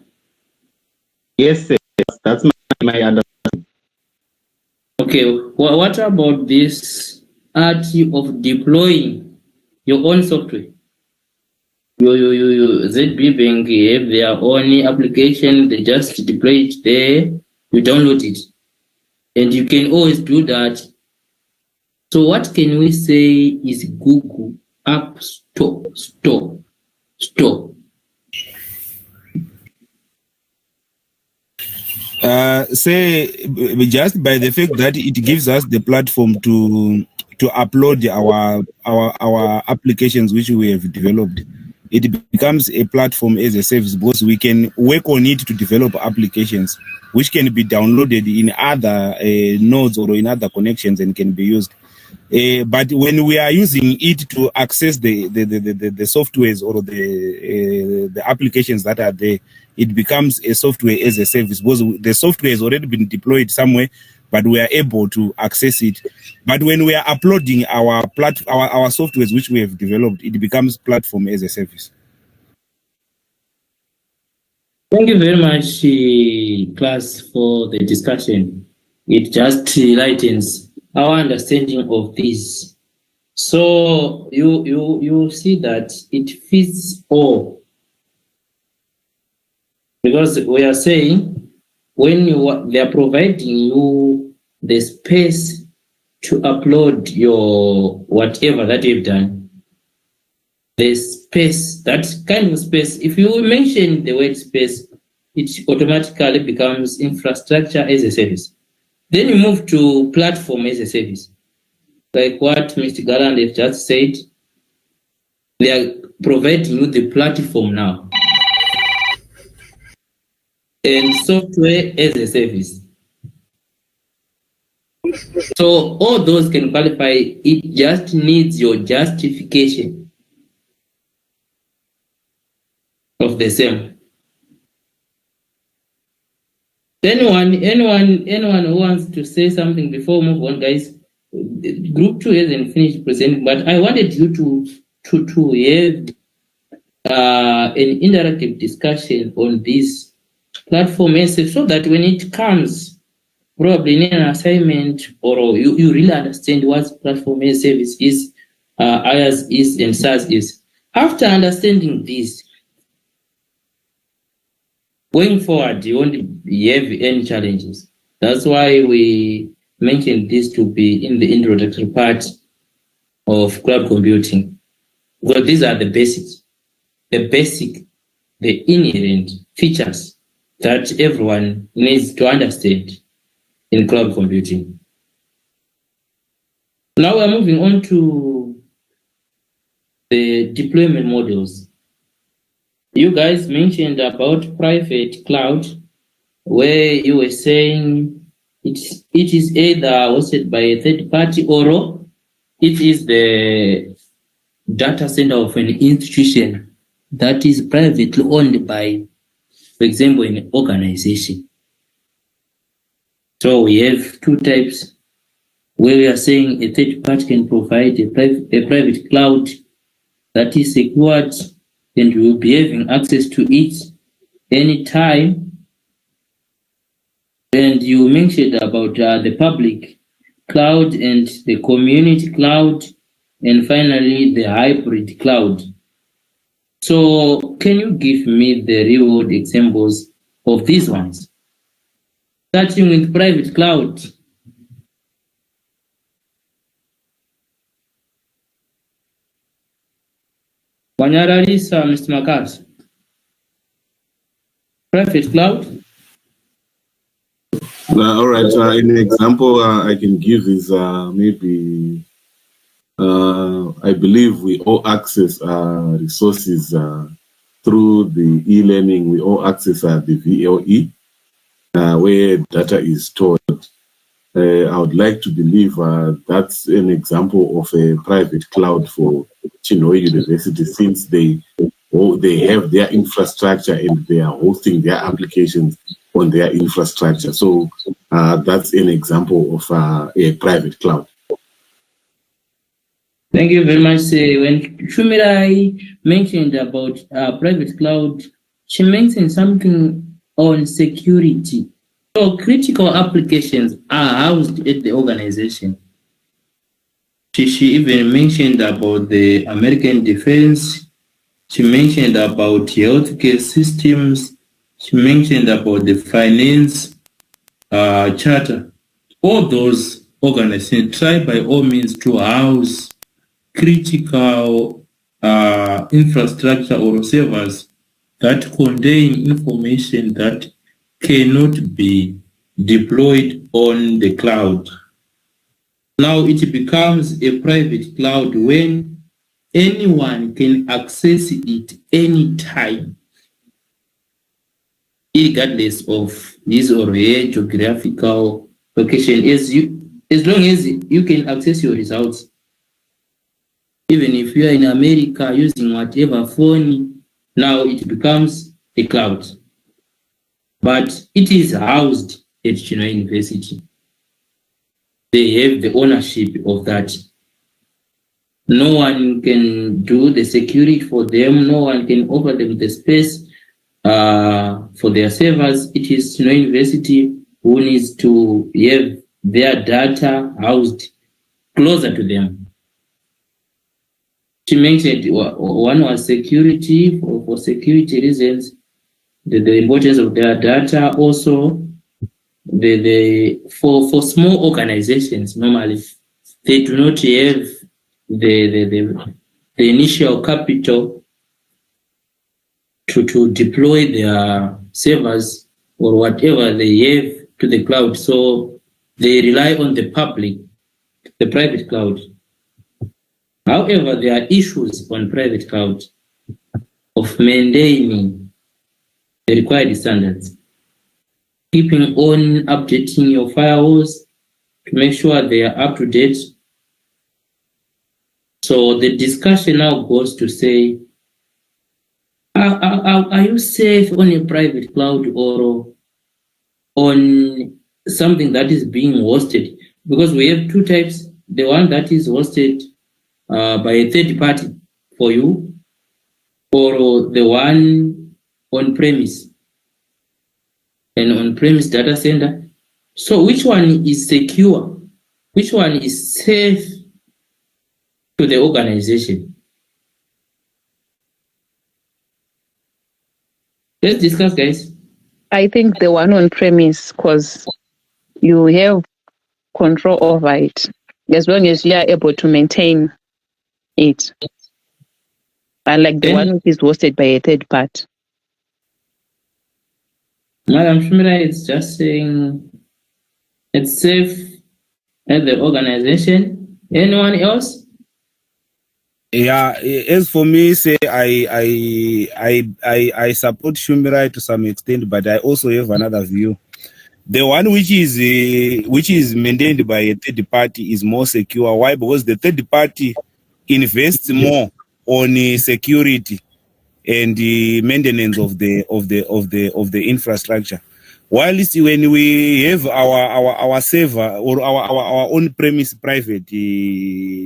Yes, sir. That's my understanding. Okay, what about this art of deploying your own software? You ZB Bank have their own application, they just deploy it there, you download it. And you can always do that. So what can we say is Google App Store? Say just by the fact that it gives us the platform to upload our applications which we have developed, it becomes a platform as a service because we can work on it to develop applications which can be downloaded in other nodes or in other connections and can be used. But when we are using it to access the softwares or the applications that are there, it becomes a software as a service because the software has already been deployed somewhere, but we are able to access it. But when we are uploading our softwares which we have developed, it becomes platform as a service. Thank you very much, class, for the discussion. It just lightens our understanding of this. So you see that it fits all, because we are saying when they are providing you the space to upload your whatever that you've done, the space, that kind of space, if you mention the word space, it automatically becomes infrastructure as a service. Then you move to platform as a service. Like what Mr. Garland has just said, they are providing you the platform now. and software as a service. So all those can qualify. It just needs your justification of the same. Anyone who wants to say something before we move on, guys? Group 2 hasn't finished presenting, but I wanted you to have an interactive discussion on this platform SF, so that when it comes probably in an assignment, or you really understand what platform as service is, IaaS is, and SaaS is. After understanding this, going forward, you won't have any challenges. That's why we mentioned this to be in the introductory part of cloud computing. Because these are the basics, the inherent features that everyone needs to understand in cloud computing. Now we're moving on to the deployment models. You guys mentioned about private cloud, where you were saying it is either hosted by a third party or it is the data center of an institution that is privately owned by, for example, an organization. So we have two types, where we are saying a third party can provide a private cloud that is secured, and you will be having access to it anytime. And you mentioned about the public cloud and the community cloud, and finally the hybrid cloud. So can you give me the real world examples of these ones? Starting with private cloud. Wanyaralisa, Mr. Makas. Private cloud. All right. An example I can give is maybe I believe we all access resources through the e-learning. We all access the VLE, where data is stored. I would like to believe that's an example of a private cloud for Chinhoyi University, since they have their infrastructure and they are hosting their applications on their infrastructure. So that's an example of a private cloud. Thank you very much. When Shumirai mentioned about private cloud, she mentioned something on security. So critical applications are housed at the organization. She even mentioned about the American defense. She mentioned about healthcare systems. She mentioned about the finance charter. All those organizations try by all means to house critical infrastructure or servers that contain information that cannot be deployed on the cloud. Now it becomes a private cloud when anyone can access it anytime, regardless of his or her geographical location, as long as you can access your results. Even if you are in America using whatever phone, now it becomes a cloud. But it is housed at Chinhoyi University. They have the ownership of that. No one can do the security for them. No one can offer them the space for their servers. It is Chinhoyi University who needs to have their data housed closer to them. She mentioned one was security, for security reasons, the importance of their data. Also, for small organizations, normally they do not have the initial capital to deploy their servers or whatever they have to the cloud. So they rely on the private cloud. However, there are issues on private cloud of maintaining the required standards. keeping on updating your firewalls to make sure they are up to date. So the discussion now goes to say, are you safe on a private cloud or on something that is being hosted? Because we have two types. The one that is hosted by a third party for you, or the one on premise, an on premise data center. So which one is secure? Which one is safe to the organization? Let's discuss, guys. I think the one on premise, because you have control over it as long as you are able to maintain it. Unlike the one which is hosted by a third party. Madam Shumira is just saying it's safe at the organization. Anyone else? Yeah, as for me, say I support Shumirai to some extent, but I also have another view. The one which is maintained by a third party is more secure. Why? Because the third party invests more on security and the maintenance of the infrastructure. While when we have our server or our own premise private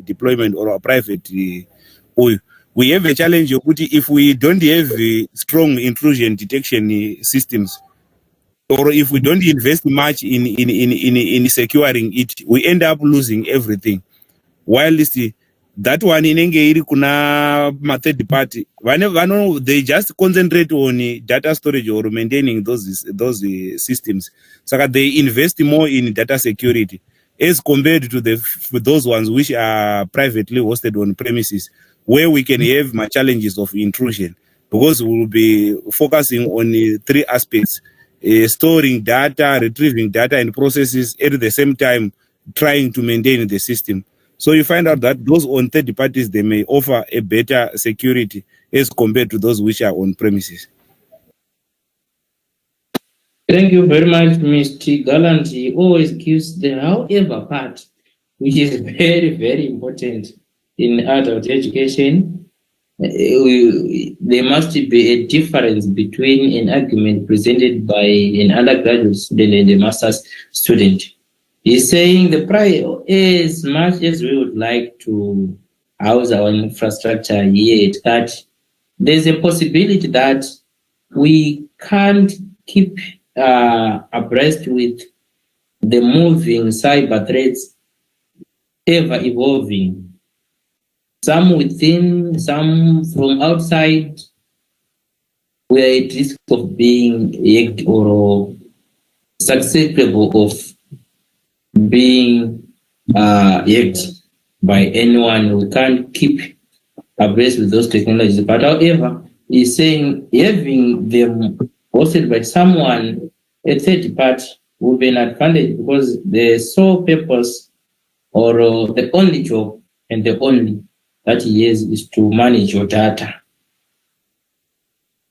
deployment or our private we have a challenge of if we don't have strong intrusion detection systems, or if we don't invest much in securing it, we end up losing everything. While that one in kuna third party, they just concentrate on data storage or maintaining those systems. So they invest more in data security as compared to those ones which are privately hosted on premises, where we can have my challenges of intrusion, because we will be focusing on three aspects: storing data, retrieving data and processes, at the same time trying to maintain the system. So you find out that those on third parties, they may offer a better security as compared to those which are on premises. Thank you very much, Mr. Gallant. He always gives the however part, which is very, very important in adult education. There must be a difference between an argument presented by an undergraduate student and a master's student. He's saying the price, as much as we would like to house our infrastructure here at CAT, there's a possibility that we can't keep abreast with the moving cyber threats, ever evolving. Some within, some from outside, we are at risk of being hacked or susceptible of being hacked by anyone. We can't keep abreast with those technologies. But however, he's saying having them hosted by someone, a third party, will be an advantage, because the sole purpose or the only job and the only that he has is to manage your data.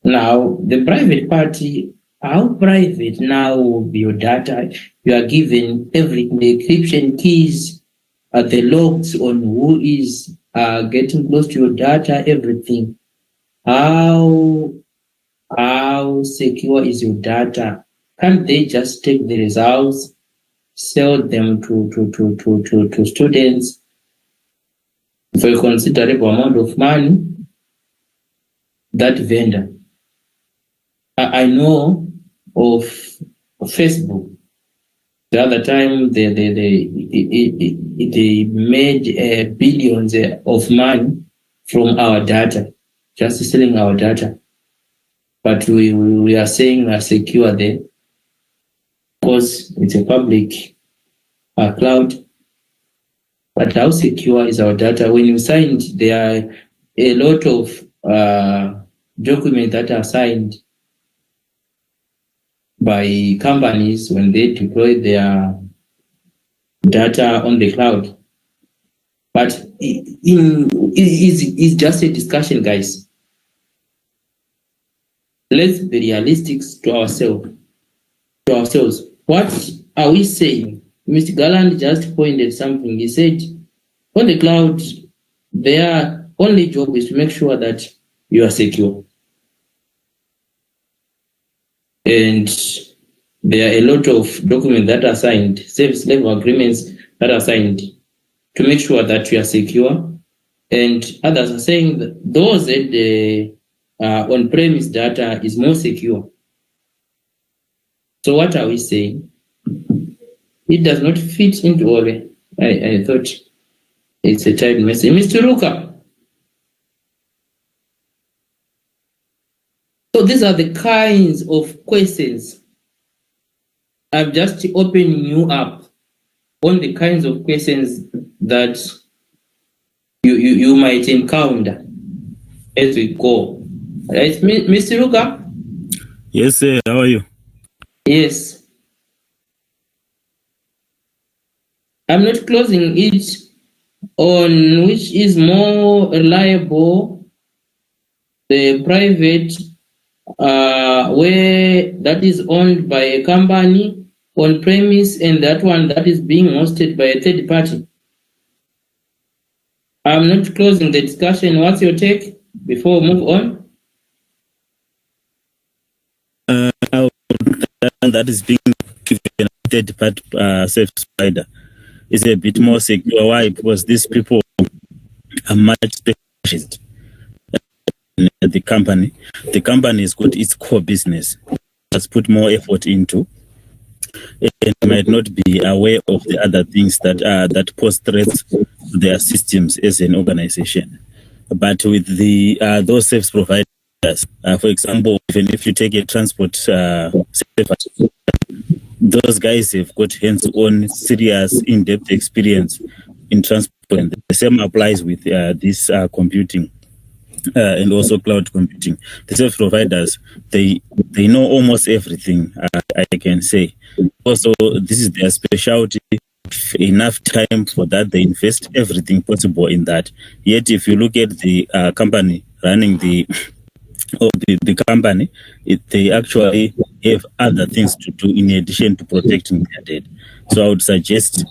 Now, the private party, how private now will be your data? You are given everything, the encryption keys, the logs on who is getting close to your data, everything. How secure is your data? Can't they just take the results, sell them to students for a considerable amount of money? That vendor. I know of Facebook. The other time they made billions of money from our data, just selling our data. But we are saying we are secure there because it's a public cloud. But how secure is our data? When you signed, there are a lot of documents that are signed by companies when they deploy their data on the cloud. But it's just a discussion, guys. Let's be realistic to ourselves. to ourselves, what are we saying? Mr. Garland just pointed something. He said, on the cloud, their only job is to make sure that you are secure. And there are a lot of documents that are signed, service level agreements that are signed to make sure that you are secure. And others are saying that those at the on-premise data is more secure. So what are we saying? It does not fit into all. I thought it's a child message. Mr. Ruka. So these are the kinds of questions. I'm just opening you up on the kinds of questions that you might encounter as we go. Right, Mr. Ruka? Yes, sir. How are you? Yes. I'm not closing it on which is more reliable, the private where that is owned by a company on premise and that one that is being hosted by a third party. I'm not closing the discussion. What's your take before we move on? That is being given a third party service provider is a bit more secure. Why? Because these people are much specialized. The company has got its core business, has put more effort into, and might not be aware of the other things that pose threats to their systems as an organization. But with the those service providers, for example, even if you take a transport service, those guys have got hands-on, serious, in-depth experience in transport. And the same applies with this computing. And also cloud computing. The service providers, they know almost everything, I can say. Also, this is their specialty. Enough time for that, they invest everything possible in that. Yet, if you look at the company running the company, they actually have other things to do in addition to protecting their data. So I would suggest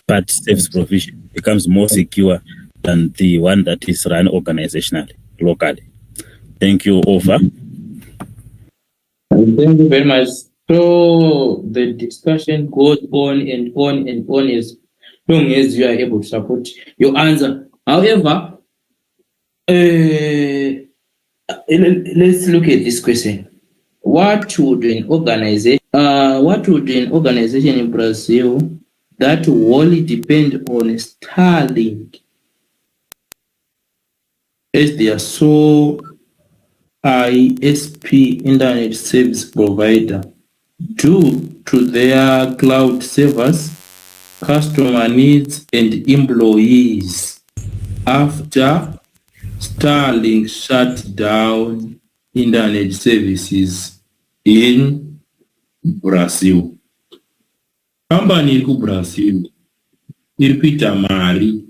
part service provision becomes more secure than the one that is run organizationally, locally. Thank you, over. Thank you very much. So the discussion goes on and on and on as long as you are able to support your answer. However, let's look at this question. What would an organization in Brazil that wholly depend on Starlink as their sole ISP internet service provider due to their cloud servers, customer needs, and employees after Starlink shut down internet services in Brazil? Company in Brazil, irikuita mari.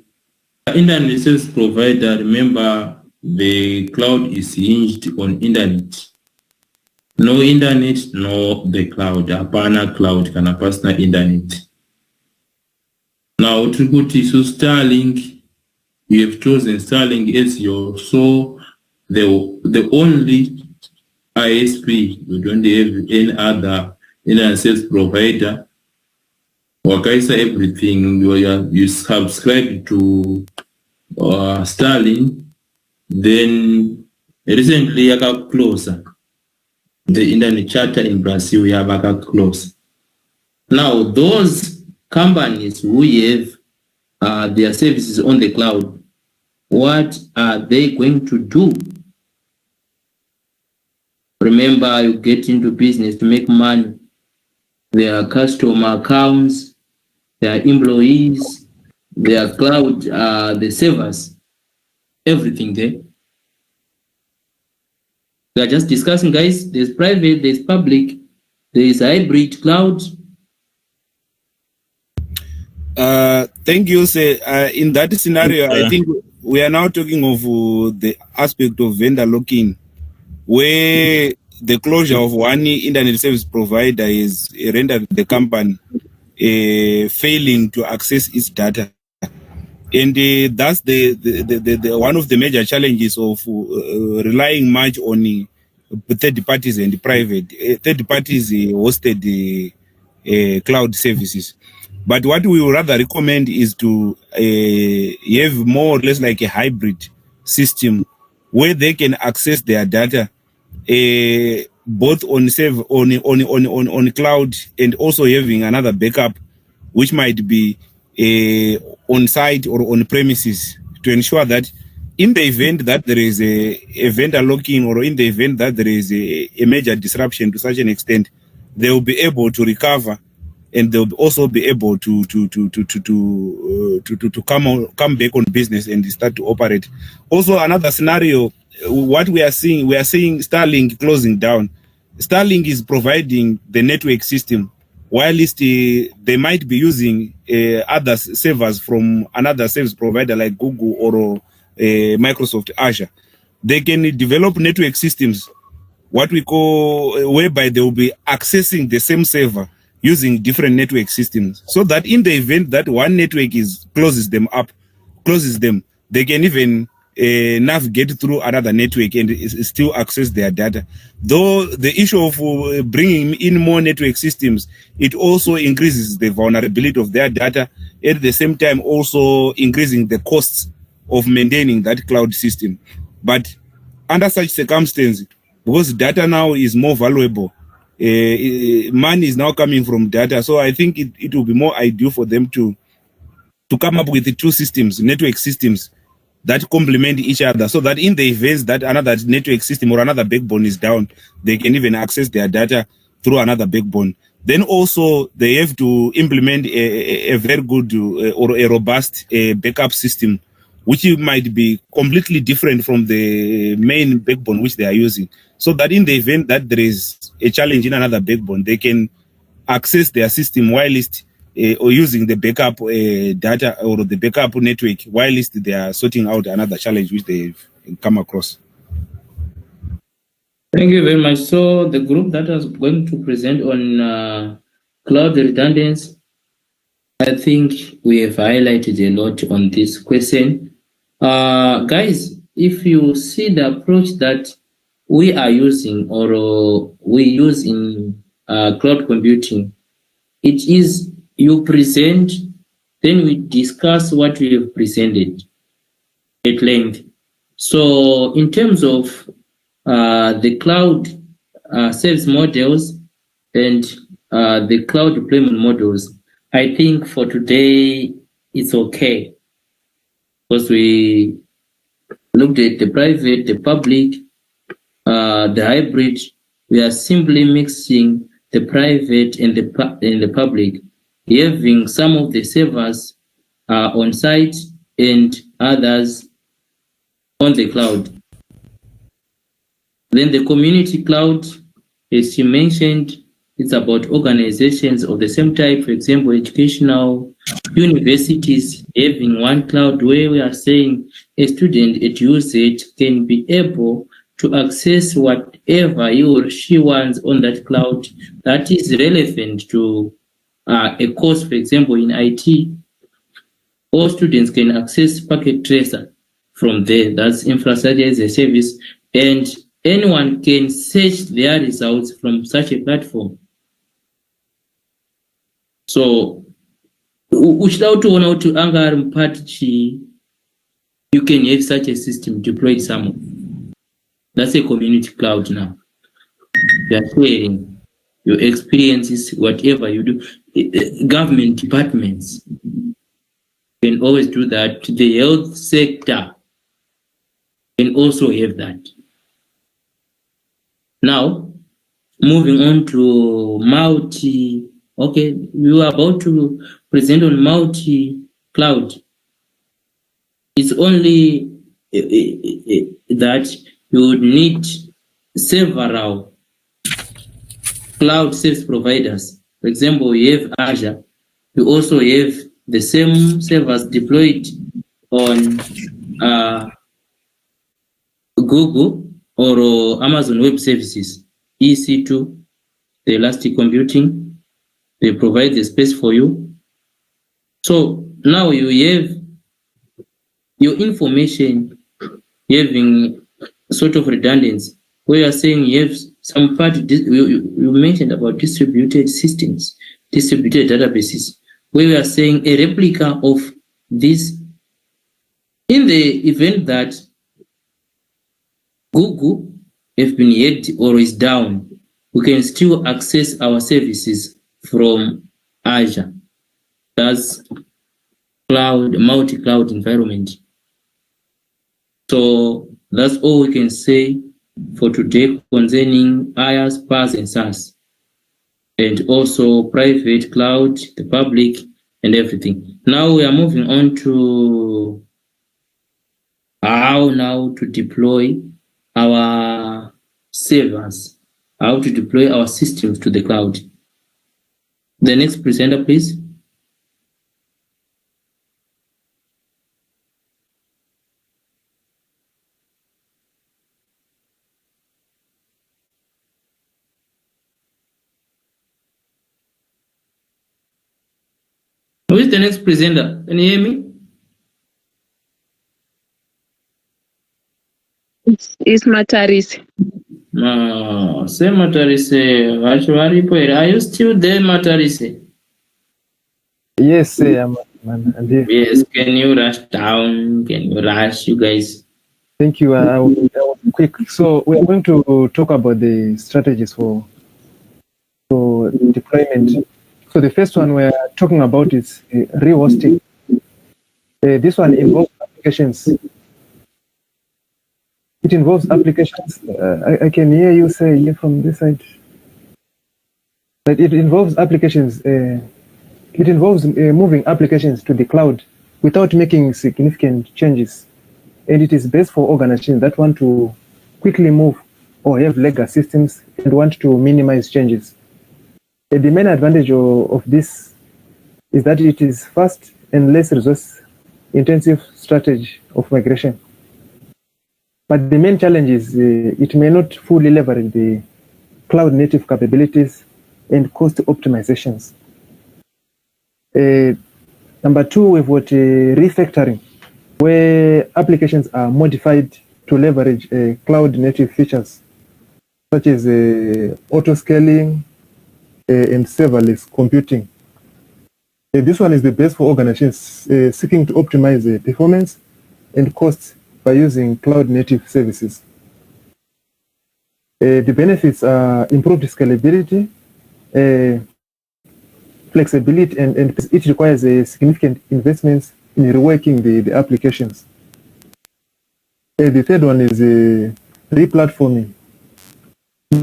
Internet service provider, remember, the cloud is hinged on internet. No internet, no the cloud. Hapana cloud kana pasina internet. Now, so Starlink, you have chosen Starlink as your the only ISP. You don't have any other internet service provider. Wakaisa everything. You subscribe to Starlink. Then recently I got closer. The internet charter in Brazil, we have got close. Now those companies who have their services on the cloud, what are they going to do? Remember, you get into business to make money. Their customer accounts, their employees, their cloud, the servers, everything there. We are just discussing, guys. There's private, there's public, there's hybrid cloud. Thank you, sir. In that scenario, I think we are now talking of the aspect of vendor lock-in, where the closure of one internet service provider has rendered the company failing to access its data. And that's the one of the major challenges of relying much on third parties and private third parties hosted cloud services. But what we would rather recommend is to have more or less like a hybrid system where they can access their data both on cloud and also having another backup, which might be on site or on premises, to ensure that in the event that there is a vendor locking, or in the event that there is a major disruption to such an extent, they will be able to recover, and they'll also be able to come back on business and start to operate. Also, another scenario, what we are seeing Starlink closing down. Starlink is providing the network system, whilst they might be using other servers from another service provider like Google or Microsoft Azure. They can develop network systems, what we call, whereby they will be accessing the same server using different network systems, so that in the event that one network closes them, they can even navigate through another network and still access their data. Though the issue of bringing in more network systems, it also increases the vulnerability of their data, at the same time also increasing the costs of maintaining that cloud system. But under such circumstances, because data now is more valuable, money is now coming from data, so I think it will be more ideal for them to come up with the two systems, network systems, that complement each other, so that in the events that another network system or another backbone is down, they can even access their data through another backbone. Then also they have to implement a very good or a robust backup system, which might be completely different from the main backbone which they are using, so that in the event that there is a challenge in another backbone, they can access their system whilst or using the backup data or the backup network whilst they are sorting out another challenge which they've come across. Thank you very much. So the group that is going to present on cloud redundancy, I think we have highlighted a lot on this question. Guys, if you see the approach that we are using or we use in cloud computing, it is you present, then we discuss what we have presented at length. So in terms of the cloud service models and the cloud deployment models, I think for today it's okay, because we looked at the private, the public, the hybrid. We are simply mixing the private and the public, having some of the servers on site and others on the cloud. Then the community cloud, as you mentioned, it's about organizations of the same type, for example, educational universities having one cloud where we are saying a student at USAID can be able to access whatever he or she wants on that cloud that is relevant to a course, for example, in IT. All students can access Packet Tracer from there. That's infrastructure as a service, and anyone can search their results from such a platform. So, without to Angar Mpatchi, you can have such a system deployed somewhere. That's a community cloud now. You are sharing your experiences, whatever you do. Government departments can always do that. The health sector can also have that. Now, moving on to multi. Okay, we are about to present on multi-cloud. It's only that you would need several cloud service providers. For example, you have Azure. You also have the same servers deployed on Google or Amazon Web Services. EC2, the elastic computing. They provide the space for you. So now you have your information having sort of redundancy, where you are saying you have some part, you mentioned about distributed systems, distributed databases, where we are saying a replica of this. In the event that Google have been hacked or is down, we can still access our services from Azure. That's cloud, multi-cloud environment. So that's all we can say for today concerning IaaS, PaaS, and SaaS, and also private cloud, the public, and everything. Now we are moving on to how now to deploy our servers, how to deploy our systems to the cloud. The next presenter, please. Who is the next presenter? Can you hear me? It's Mataris. No, say Matarise. Are you still there, Matarise? Yes, I'm Yes, can you rush down? Can you rush, you guys? Thank you. I will be quick. So we are going to talk about the strategies for deployment. So the first one we're talking about is rehosting. This one involves applications. It involves applications. I can hear you say here from this side. But it involves applications. It involves moving applications to the cloud without making significant changes. And it is best for organizations that want to quickly move or have legacy systems and want to minimize changes. The main advantage of this is that it is fast and less resource-intensive strategy of migration. But the main challenge is it may not fully leverage the cloud-native capabilities and cost optimizations. Number two, we've got refactoring, where applications are modified to leverage cloud-native features, such as auto-scaling and serverless computing. This one is the best for organizations seeking to optimize performance and costs by using cloud-native services. The benefits are improved scalability, flexibility, and it requires significant investments in reworking the applications. The third one is replatforming.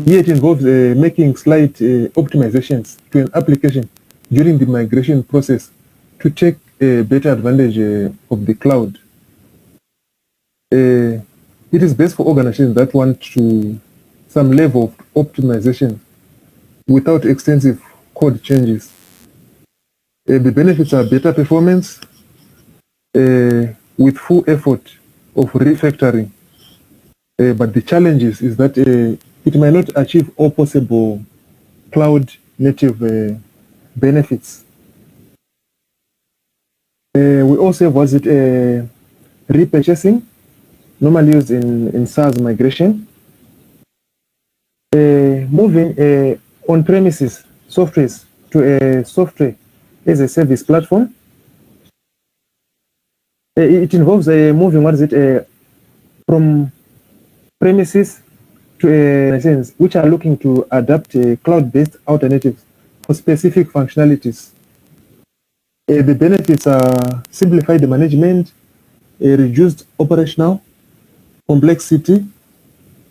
Here it involves making slight optimizations to an application during the migration process to take better advantage of the cloud. It is best for organizations that want to some level of optimization without extensive code changes. The benefits are better performance with full effort of refactoring. But the challenge is that it might not achieve all possible cloud native benefits. We also have repurchasing, normally used in SaaS migration. Moving on-premises softwares to a software as a service platform. It involves moving from premises to which are looking to adapt cloud-based alternatives for specific functionalities. The benefits are simplified management, reduced operational complexity,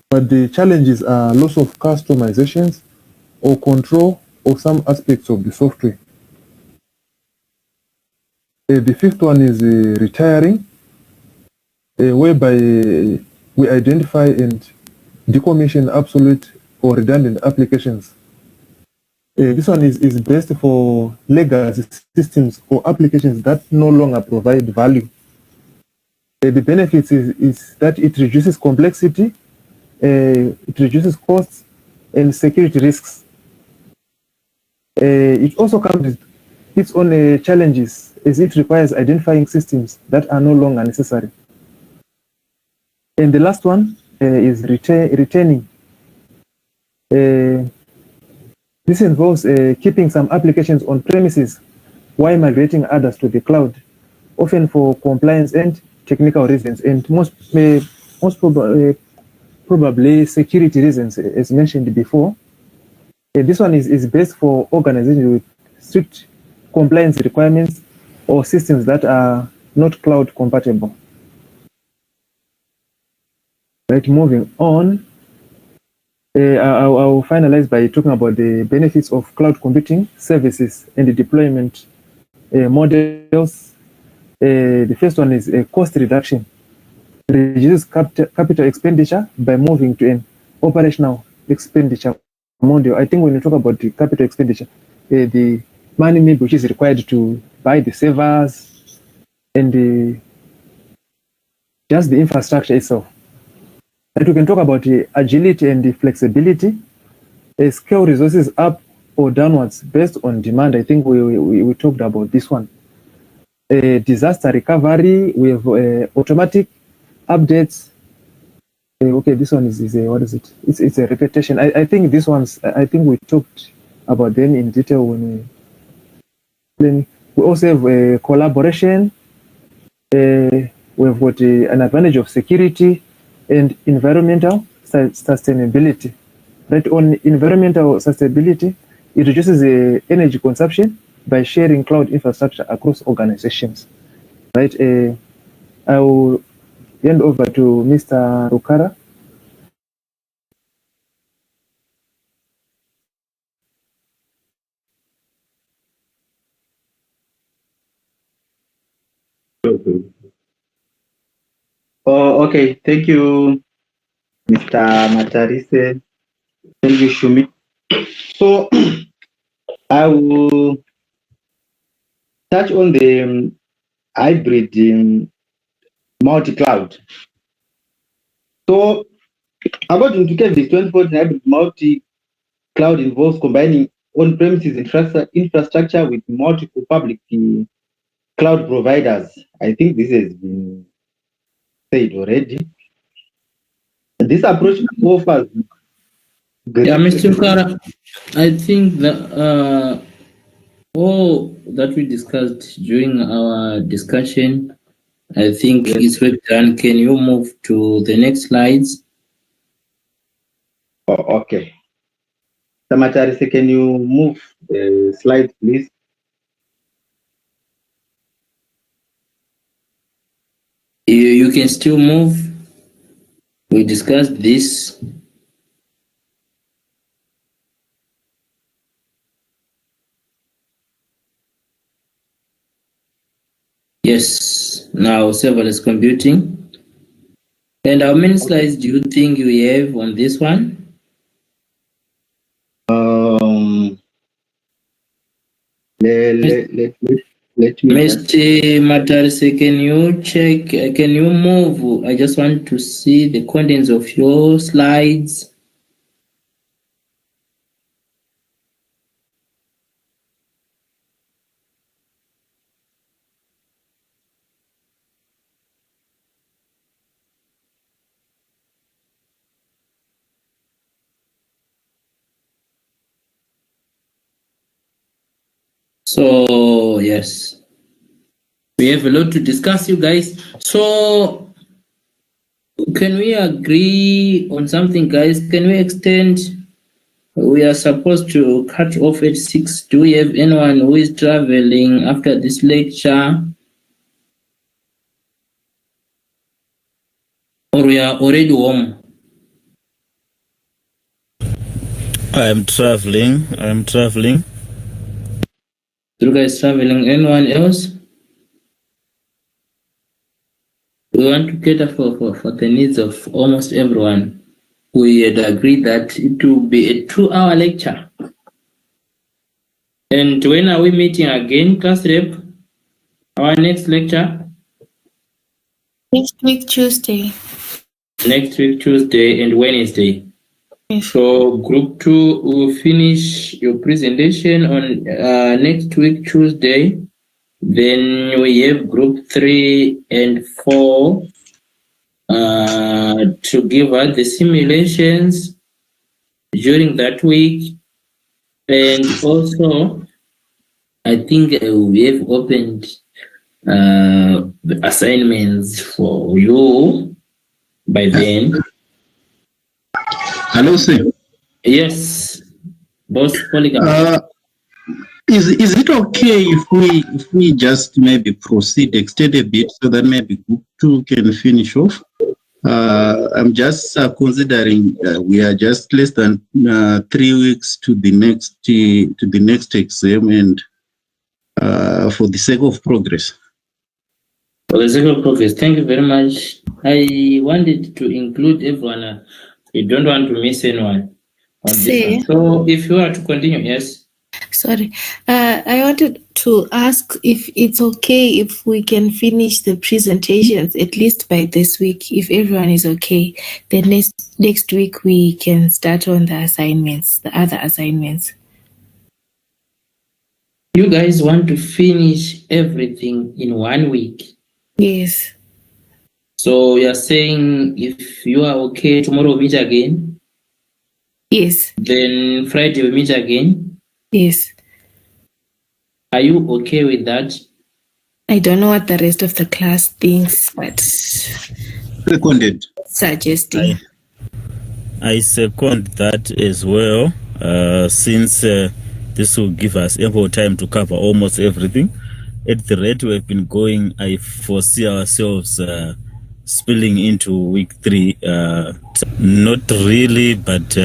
but the challenges are loss of customizations or control of some aspects of the software. The fifth one is retiring, whereby we identify and decommission obsolete or redundant applications. This one is best for legacy systems or applications that no longer provide value. The benefits is that it reduces complexity, it reduces costs, and security risks. It also comes with its own challenges, as it requires identifying systems that are no longer necessary. And the last one is retaining. This involves keeping some applications on premises while migrating others to the cloud, often for compliance and technical reasons, and most probably security reasons, as mentioned before. This one is best for organizations with strict compliance requirements or systems that are not cloud compatible. Right, moving on. I'll finalize by talking about the benefits of cloud computing services and the deployment models. The first one is a cost reduction. Reduces capital expenditure by moving to an operational expenditure model. I think when you talk about the capital expenditure, the money maybe which is required to buy the servers and just the infrastructure itself. And we can talk about the agility and the flexibility. Scale resources up or downwards based on demand. I think we talked about this one. Disaster recovery, we have automatic updates. Okay, this one is what is it? It's a repetition. I think this one's, I think we talked about them in detail when we also have collaboration. We've got an advantage of security and environmental sustainability. Right, on environmental sustainability, it reduces energy consumption by sharing cloud infrastructure across organizations. Right, I will hand over to Mr. Rukara. Oh, okay. Thank you, Mr. Matarise. Thank you, Shumi. So I will touch on the hybrid multi-cloud. So according to KEVIS 2014, hybrid multi-cloud involves combining on-premises infrastructure with multiple public cloud providers. I think this has been said already. This approach offers. Yeah, Mr. Kara, I think that all that we discussed during our discussion, I think is well done. Can you move to the next slides? Oh, okay. Samatarise, can you move the slide, please? You can still move. We discussed this. Yes, now serverless computing. And how many slides do you think we have on this one? Let me Mr. Matarise, can you check, can you move? I just want to see the contents of your slides. So, yes, we have a lot to discuss, you guys. So, can we agree on something, guys? Can we extend? We are supposed to cut off at 6. Do we have anyone who is traveling after this lecture? Or we are already home? I'm traveling. You guys traveling? Anyone else? We want to cater for the needs of almost everyone. We had agreed that it will be a 2-hour lecture. And when are we meeting again, class rep? Our next lecture? Next week, Tuesday. Next week, Tuesday and Wednesday. So group 2 will finish your presentation on next week, Tuesday. Then we have group 3 and 4 to give us the simulations during that week. And also, I think we have opened the assignments for you by then. Hello, sir. Yes, boss Polygon. Is it okay if we just maybe proceed, extend a bit so that maybe group 2 can finish off? I'm just considering we are just less than 3 weeks to the next exam, and for the sake of progress. For the sake of progress, thank you very much. I wanted to include everyone. We don't want to miss anyone on this one. So if you are to continue, yes. Sorry, I wanted to ask if it's okay if we can finish the presentations at least by this week. If everyone is okay, then next week we can start on the assignments, the other assignments. You guys want to finish everything in 1 week? Yes. So you're saying if you are okay, tomorrow we meet again? Yes. Then Friday we meet again? Yes. Are you okay with that? I don't know what the rest of the class thinks, but seconded. Suggesting. I second that as well, since this will give us ample time to cover almost everything. At the rate we've been going, I foresee ourselves spilling into week 3. Not really, but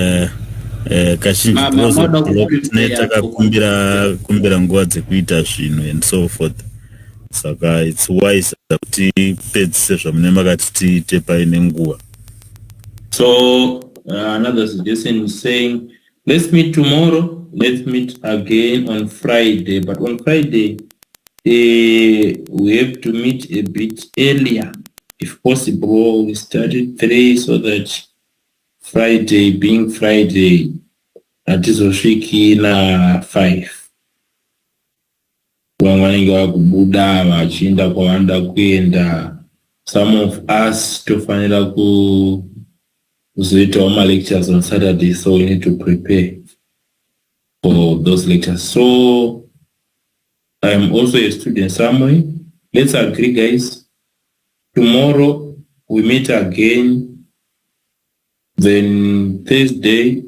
kumbira nguva dzekuita zvinhu and so forth. Saka it's wise kuti pedzise zvamune makati tiite paine nguva. So another suggestion is saying, let's meet tomorrow, let's meet again on Friday. But on Friday, we have to meet a bit earlier. If possible, we start at 3 so that Friday being Friday, atizosviki na 5. Vanenge vakubuda vachienda kwavanoda kuenda. Some of us tofanira kuzoitawo ma-lectures on Saturday, so we need to prepare for those lectures. So I'm also a student somewhere. Let's agree, guys. Tomorrow we meet again. Then Thursday,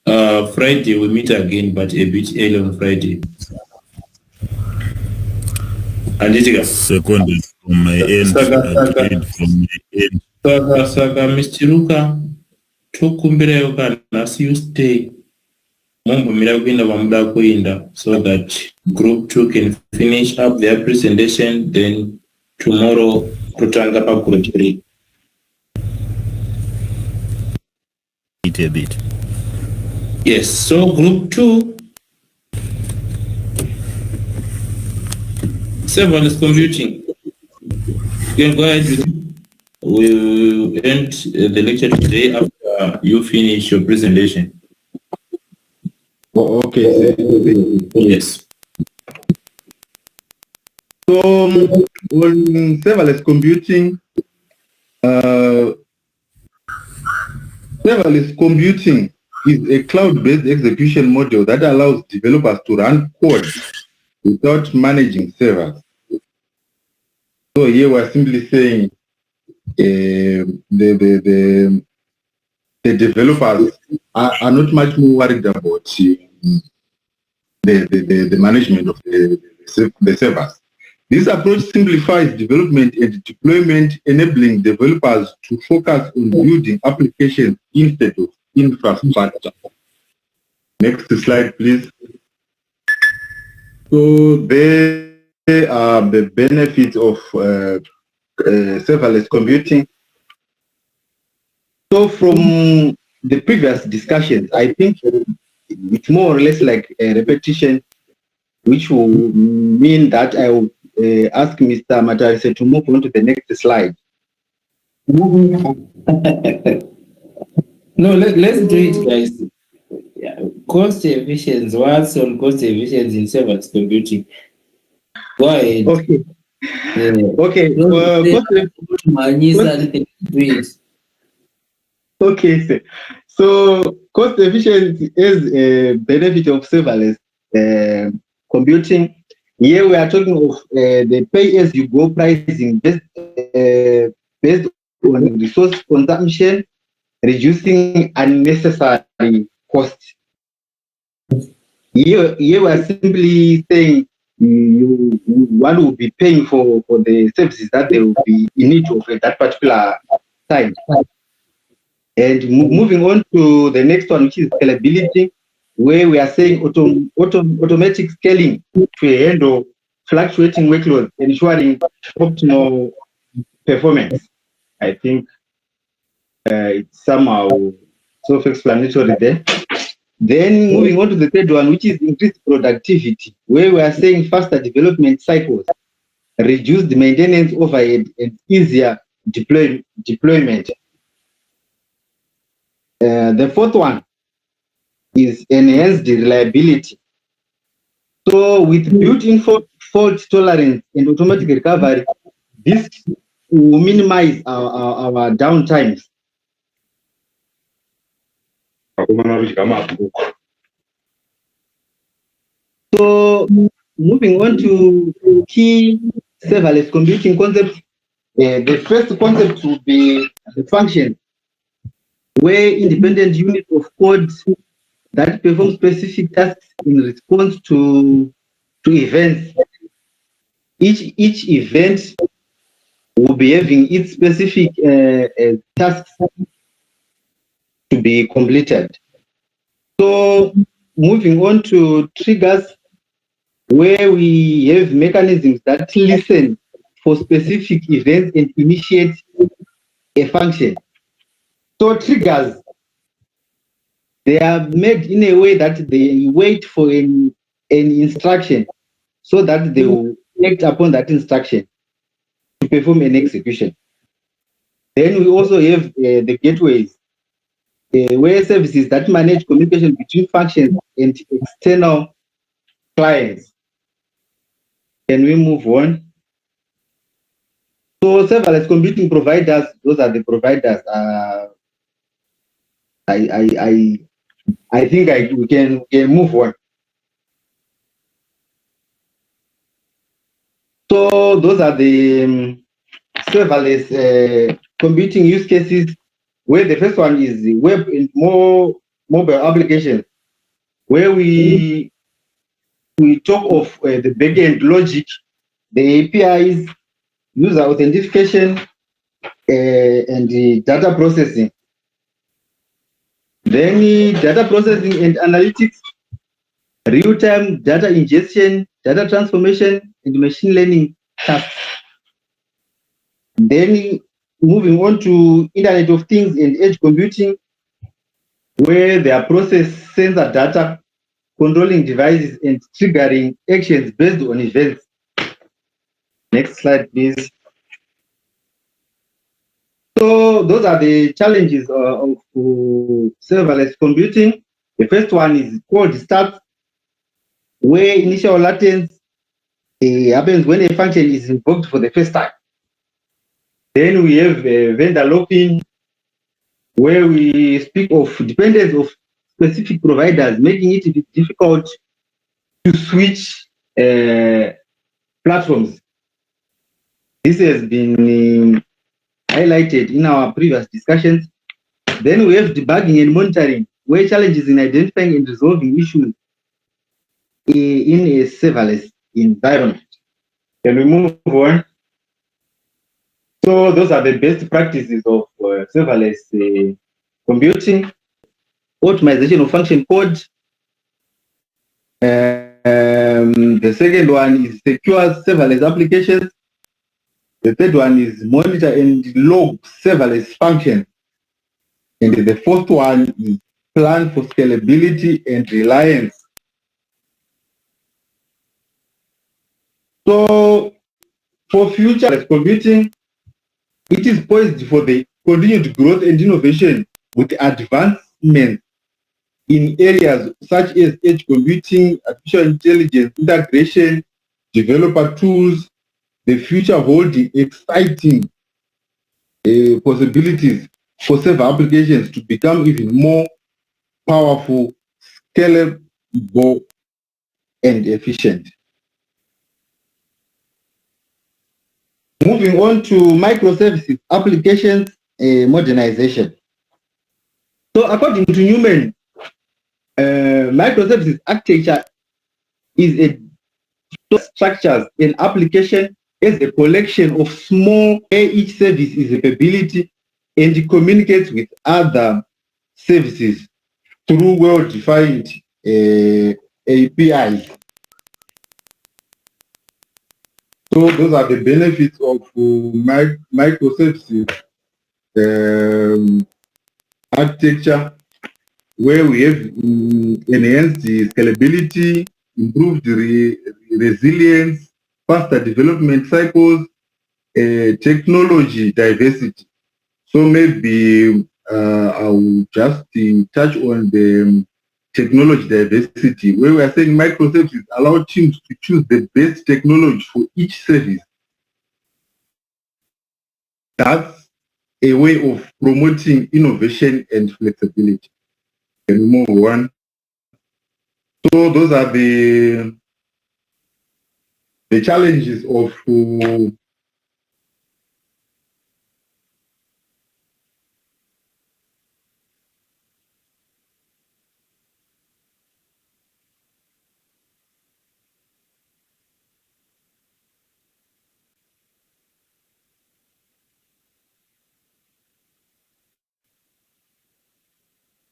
Friday we meet again, but a bit early on Friday. Seconded from my end. Saka Mr. Luka, tokumbira yoka nasi you stay. Mumbumira kuinda vamuda kuinda, so that group 2 can finish up their presentation. Then tomorrow tutanga pa group 3. A bit. Yes, so group 2, serverless computing. You can go ahead with it. We'll end the lecture today after you finish your presentation. Oh, okay. Yes. So on serverless computing, serverless computing is a cloud-based execution model that allows developers to run code without managing servers. So here we're simply saying the developers are not much more worried about the management of the servers. This approach simplifies development and deployment, enabling developers to focus on building applications instead of infrastructure. Next slide, please. So there are the benefits of serverless computing. So from the previous discussions, I think it's more or less like a repetition, which will mean that I will ask Mr. Matarise to move on to the next slide. No, let's do it, guys. Yeah. Cost efficiency. What's on cost efficiency in serverless computing? Go ahead. Okay. Yeah. Okay. Okay. So cost efficiency is a benefit of serverless computing. Here we are talking of the pay-as-you-go pricing based on resource consumption, reducing unnecessary costs. Here we are simply saying one will be paying for the services that they will be in need of at that particular time. And moving on to the next one, which is scalability, where we are saying automatic scaling to handle fluctuating workloads, ensuring optimal performance. I think it's somehow self-explanatory there. Then moving on to the third one, which is increased productivity, where we are saying faster development cycles, reduced maintenance overhead, and easier deployment. The fourth one is enhanced reliability. So with built-in fault tolerance and automatic recovery, this will minimize our downtimes. So moving on to key serverless computing concepts, the first concept will be the function, where independent units of code that perform specific tasks in response to events. Each event will be having its specific tasks to be completed. So moving on to triggers, where we have mechanisms that listen for specific events and initiate a function. So triggers, they are made in a way that they wait for an instruction so that they will act upon that instruction to perform an execution. Then we also have the gateways, where services that manage communication between functions and external clients. Can we move on? So serverless computing providers, those are the providers. I think we can move on. So those are the serverless computing use cases, where the first one is the web and more mobile applications, where we talk of the backend logic, the APIs, user authentication, and the data processing. Then data processing and analytics, real-time data ingestion, data transformation, and machine learning tasks. Then moving on to Internet of Things and edge computing, where they are process sensor data, controlling devices, and triggering actions based on events. Next slide, please. So those are the challenges of serverless computing. The first one is called start, where initial latency happens when a function is invoked for the first time. Then we have vendor lock-in, where we speak of dependence of specific providers, making it difficult to switch platforms. This has been highlighted in our previous discussions. Then we have debugging and monitoring, where challenges in identifying and resolving issues in a serverless environment. Can we move on? So those are the best practices of serverless computing. Optimization of function code. The second one is secure serverless applications. The third one is monitor and log serverless functions. And the fourth one is plan for scalability and reliance. So for future computing, it is poised for the continued growth and innovation with advancements in areas such as edge computing, artificial intelligence, integration, developer tools, the future holding exciting possibilities for server applications to become even more powerful, scalable, and efficient. Moving on to microservices applications modernization. So according to Newman, microservices architecture is a structures an application as a collection of small where each service is a capability and communicates with other services through well-defined APIs. So those are the benefits of microservices architecture, where we have enhanced the scalability, improved the resilience, faster development cycles, technology diversity. So maybe I will just touch on the technology diversity, where we are saying microservices allow teams to choose the best technology for each service. That's a way of promoting innovation and flexibility. Can we move on? So those are the challenges of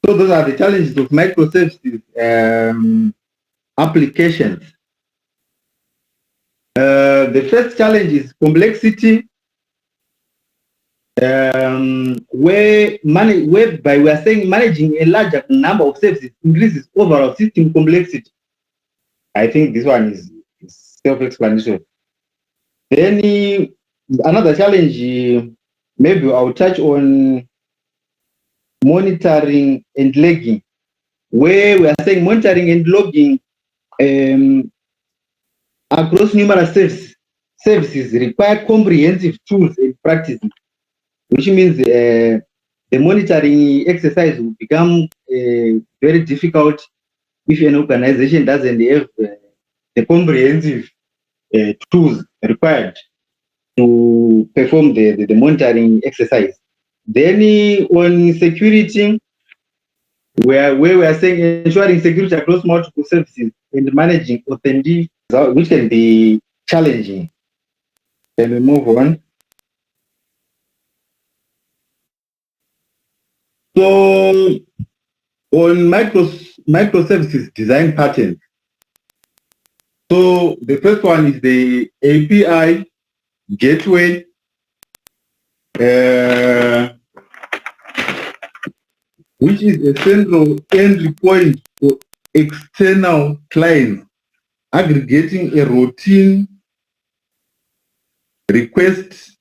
so those are the challenges of microservices applications. The first challenge is complexity, whereby we are saying managing a larger number of services increases overall system complexity. I think this one is self-explanatory. Then another challenge, maybe I'll touch on monitoring and logging, where we are saying monitoring and logging across numerous services require comprehensive tools and practices, which means the monitoring exercise will become very difficult if an organization doesn't have the comprehensive tools required to perform the monitoring exercise. Then on security, where we are saying ensuring security across multiple services and managing authenticity, which can be challenging. Can we move on? So on microservices design patterns. So the first one is the API gateway. Which is a central entry point for external clients, aggregating a routine request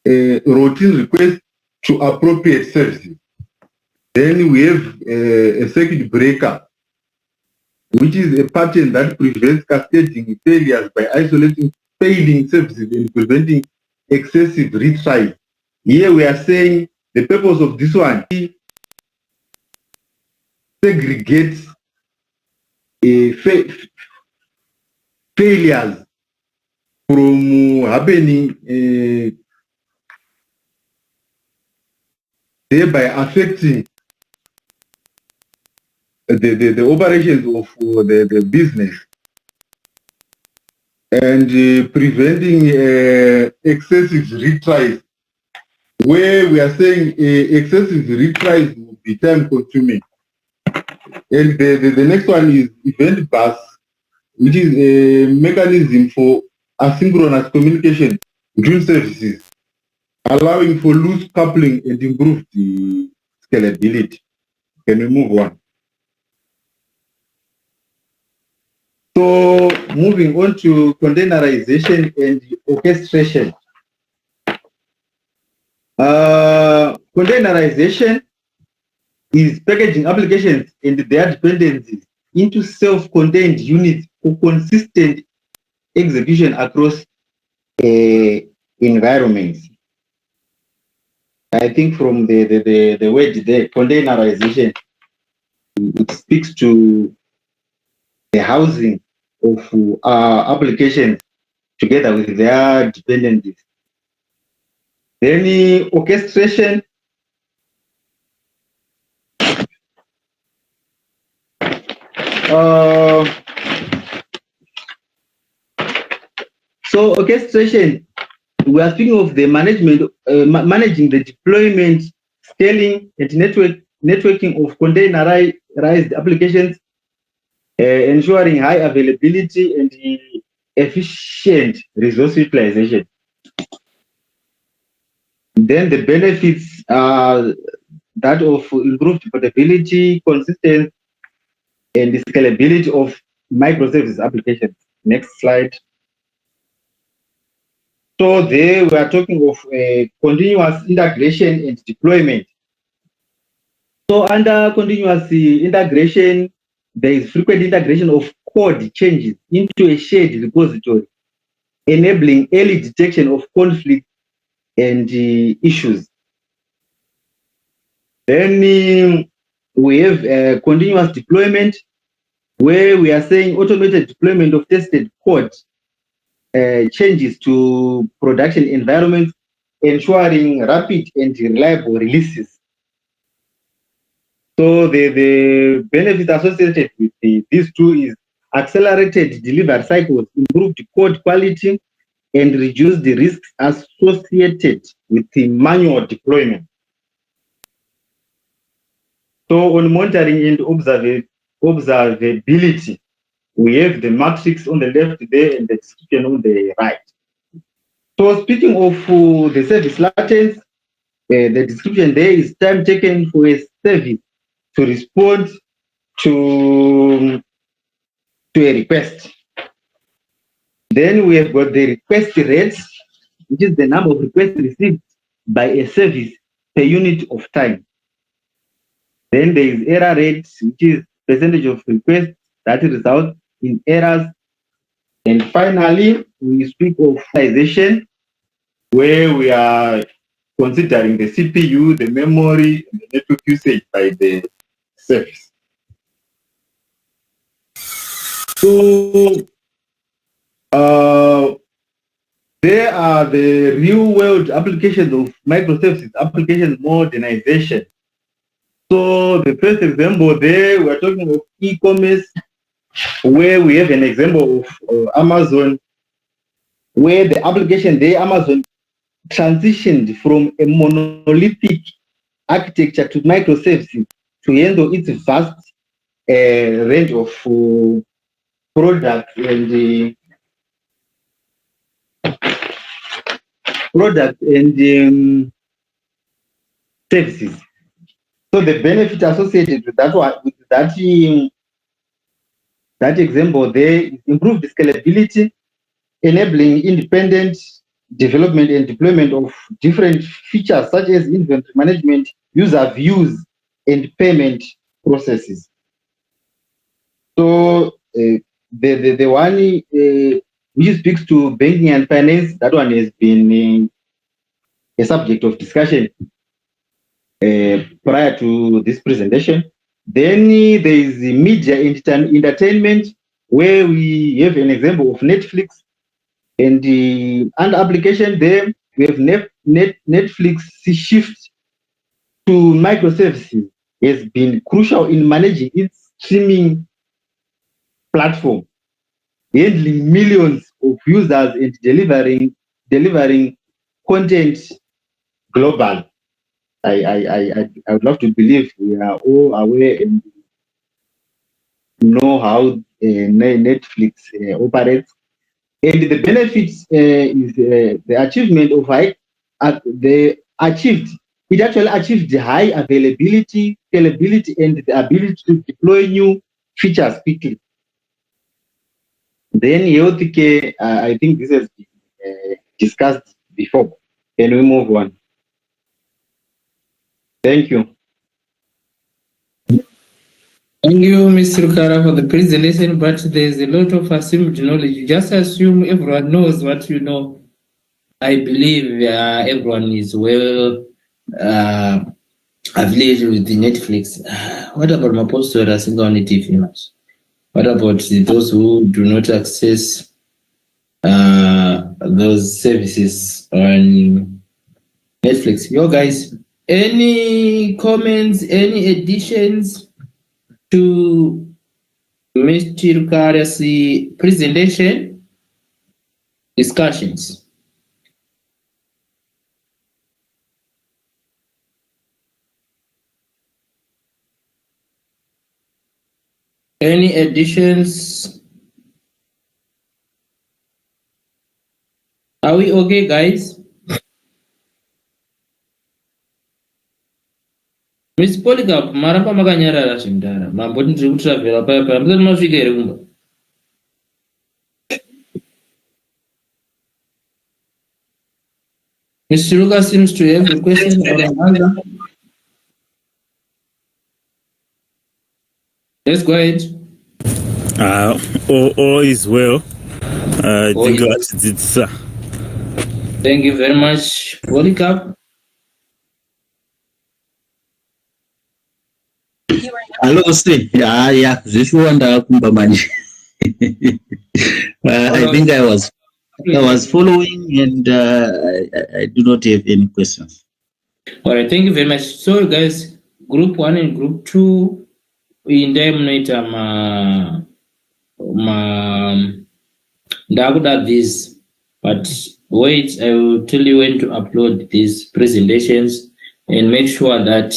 to appropriate services. Then we have a circuit breaker, which is a pattern that prevents cascading failures by isolating failing services and preventing excessive retries. Here we are saying the purpose of this one is segregate failures from happening, thereby affecting the operations of the business and preventing excessive retries, where we are saying excessive retries will be time consuming. And the next one is event bus, which is a mechanism for asynchronous communication between services, allowing for loose coupling and improved scalability. Can we move on? So moving on to containerization and orchestration. Containerization is packaging applications and their dependencies into self-contained units for consistent execution across environments. I think from the word there, containerization, it speaks to the housing of applications together with their dependencies. Then the orchestration. So orchestration, we are speaking of the management, managing the deployment, scaling, and networking of containerized applications, ensuring high availability and efficient resource utilization. Then the benefits are that of improved portability, consistency, and the scalability of microservice applications. Next slide. So there we are talking of continuous integration and deployment. So under continuous integration, there is frequent integration of code changes into a shared repository, enabling early detection of conflict and issues. Then we have continuous deployment, where we are saying automated deployment of tested code changes to production environments, ensuring rapid and reliable releases. So the benefits associated with these two is accelerated delivery cycles, improved code quality, and reduce the risks associated with the manual deployment. So on monitoring and observability, we have the matrix on the left there and the description on the right. So speaking of the service latence, the description there is time taken for a service to respond to a request. Then we have got the request rates, which is the number of requests received by a service per unit of time. Then there is error rate, which is percentage of requests that result in errors. And finally, we speak of utilization, where we are considering the CPU, the memory, and the network usage by the service. So there are the real-world applications of microservices, application modernization. So the first example there, we are talking of e-commerce, where we have an example of Amazon, where the application there, Amazon transitioned from a monolithic architecture to microservices to handle its vast range of products and services. So the benefit associated with that example there is improved scalability, enabling independent development and deployment of different features such as inventory management, user views, and payment processes. So the one which speaks to banking and finance, that one has been a subject of discussion prior to this presentation. Then there is the media entertainment, where we have an example of Netflix, and under application there we have Netflix shift to microservices has been crucial in managing its streaming platform, handling millions of users and delivering content global. I would love to believe we are all aware and know how Netflix operates. And the benefits is the achievement of it actually achieved high availability, scalability, and the ability to deploy new features quickly. Then healthcare, I think this has been discussed before. Can we move on? Thank you. Thank you, Mr. Rukara, for the presentation, but there's a lot of assumed knowledge. You just assume everyone knows what you know. I believe everyone is well affiliated with the Netflix. What about my posture as on TV much? What about those who do not access those services on Netflix? Yo, guys, any comments, any additions to Mr. Rukara's presentation? Discussions? Any additions? Are we okay, guys? Miss Polycarp, marapa makanyarara zvindara. Mamboti ndiri kutravela paya paya. Musati masvika here kumba? Mr. Lucas seems to have a question or an answer. Let's go ahead. All is well. Thank you, sir. Thank you very much, Polycarp. Hello, Steve. Yeah, this one kumba manje. I think I was following, and I do not have any questions. All right, thank you very much. So, guys, group 1 and group 2 in Diamonite ndakuda this, but wait, I will tell you when to upload these presentations and make sure that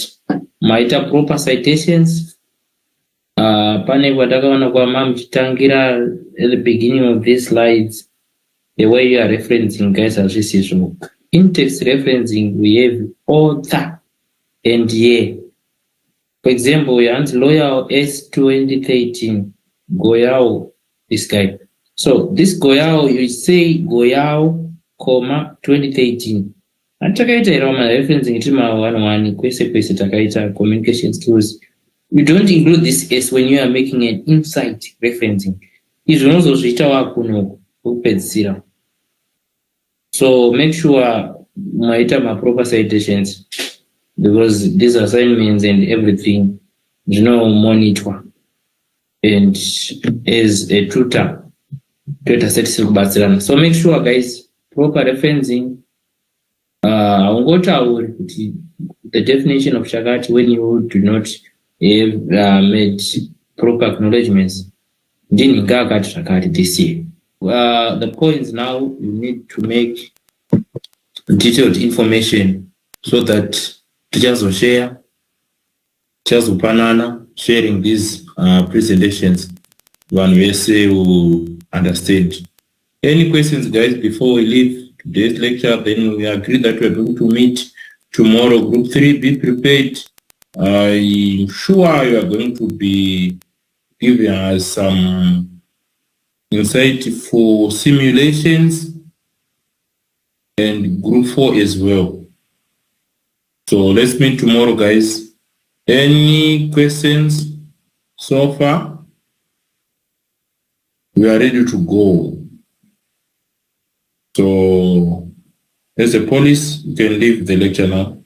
maita proper citations. Pane watakaona kwa mchitangira at the beginning of these slides, the way you are referencing, guys, as this is in text referencing, we have author and year. For example, we have Loyal S 2013, Goyao, this guy. So this Goyao, you say Goyao, 2013. And takaita iroma referencing itima 1-1 kwese takaita communication skills. You don't include this S when you are making an insight referencing. So make sure maita ma proper citations, because these assignments and everything, monitor. And as a tutor, so make sure, guys, proper referencing. The definition of Shakati when you do not have made proper acknowledgements. This year. The points now, you need to make detailed information so that teachers will share, teachers will banana, sharing these presentations. One way say will understand. Any questions, guys, before we leave today's lecture? Then we agree that we're going to meet tomorrow. Group 3, be prepared. I'm sure you are going to be giving us some insight for simulations, and group 4 as well. So let's meet tomorrow, guys. Any questions so far? We are ready to go. So as a police, you can leave the lecture now.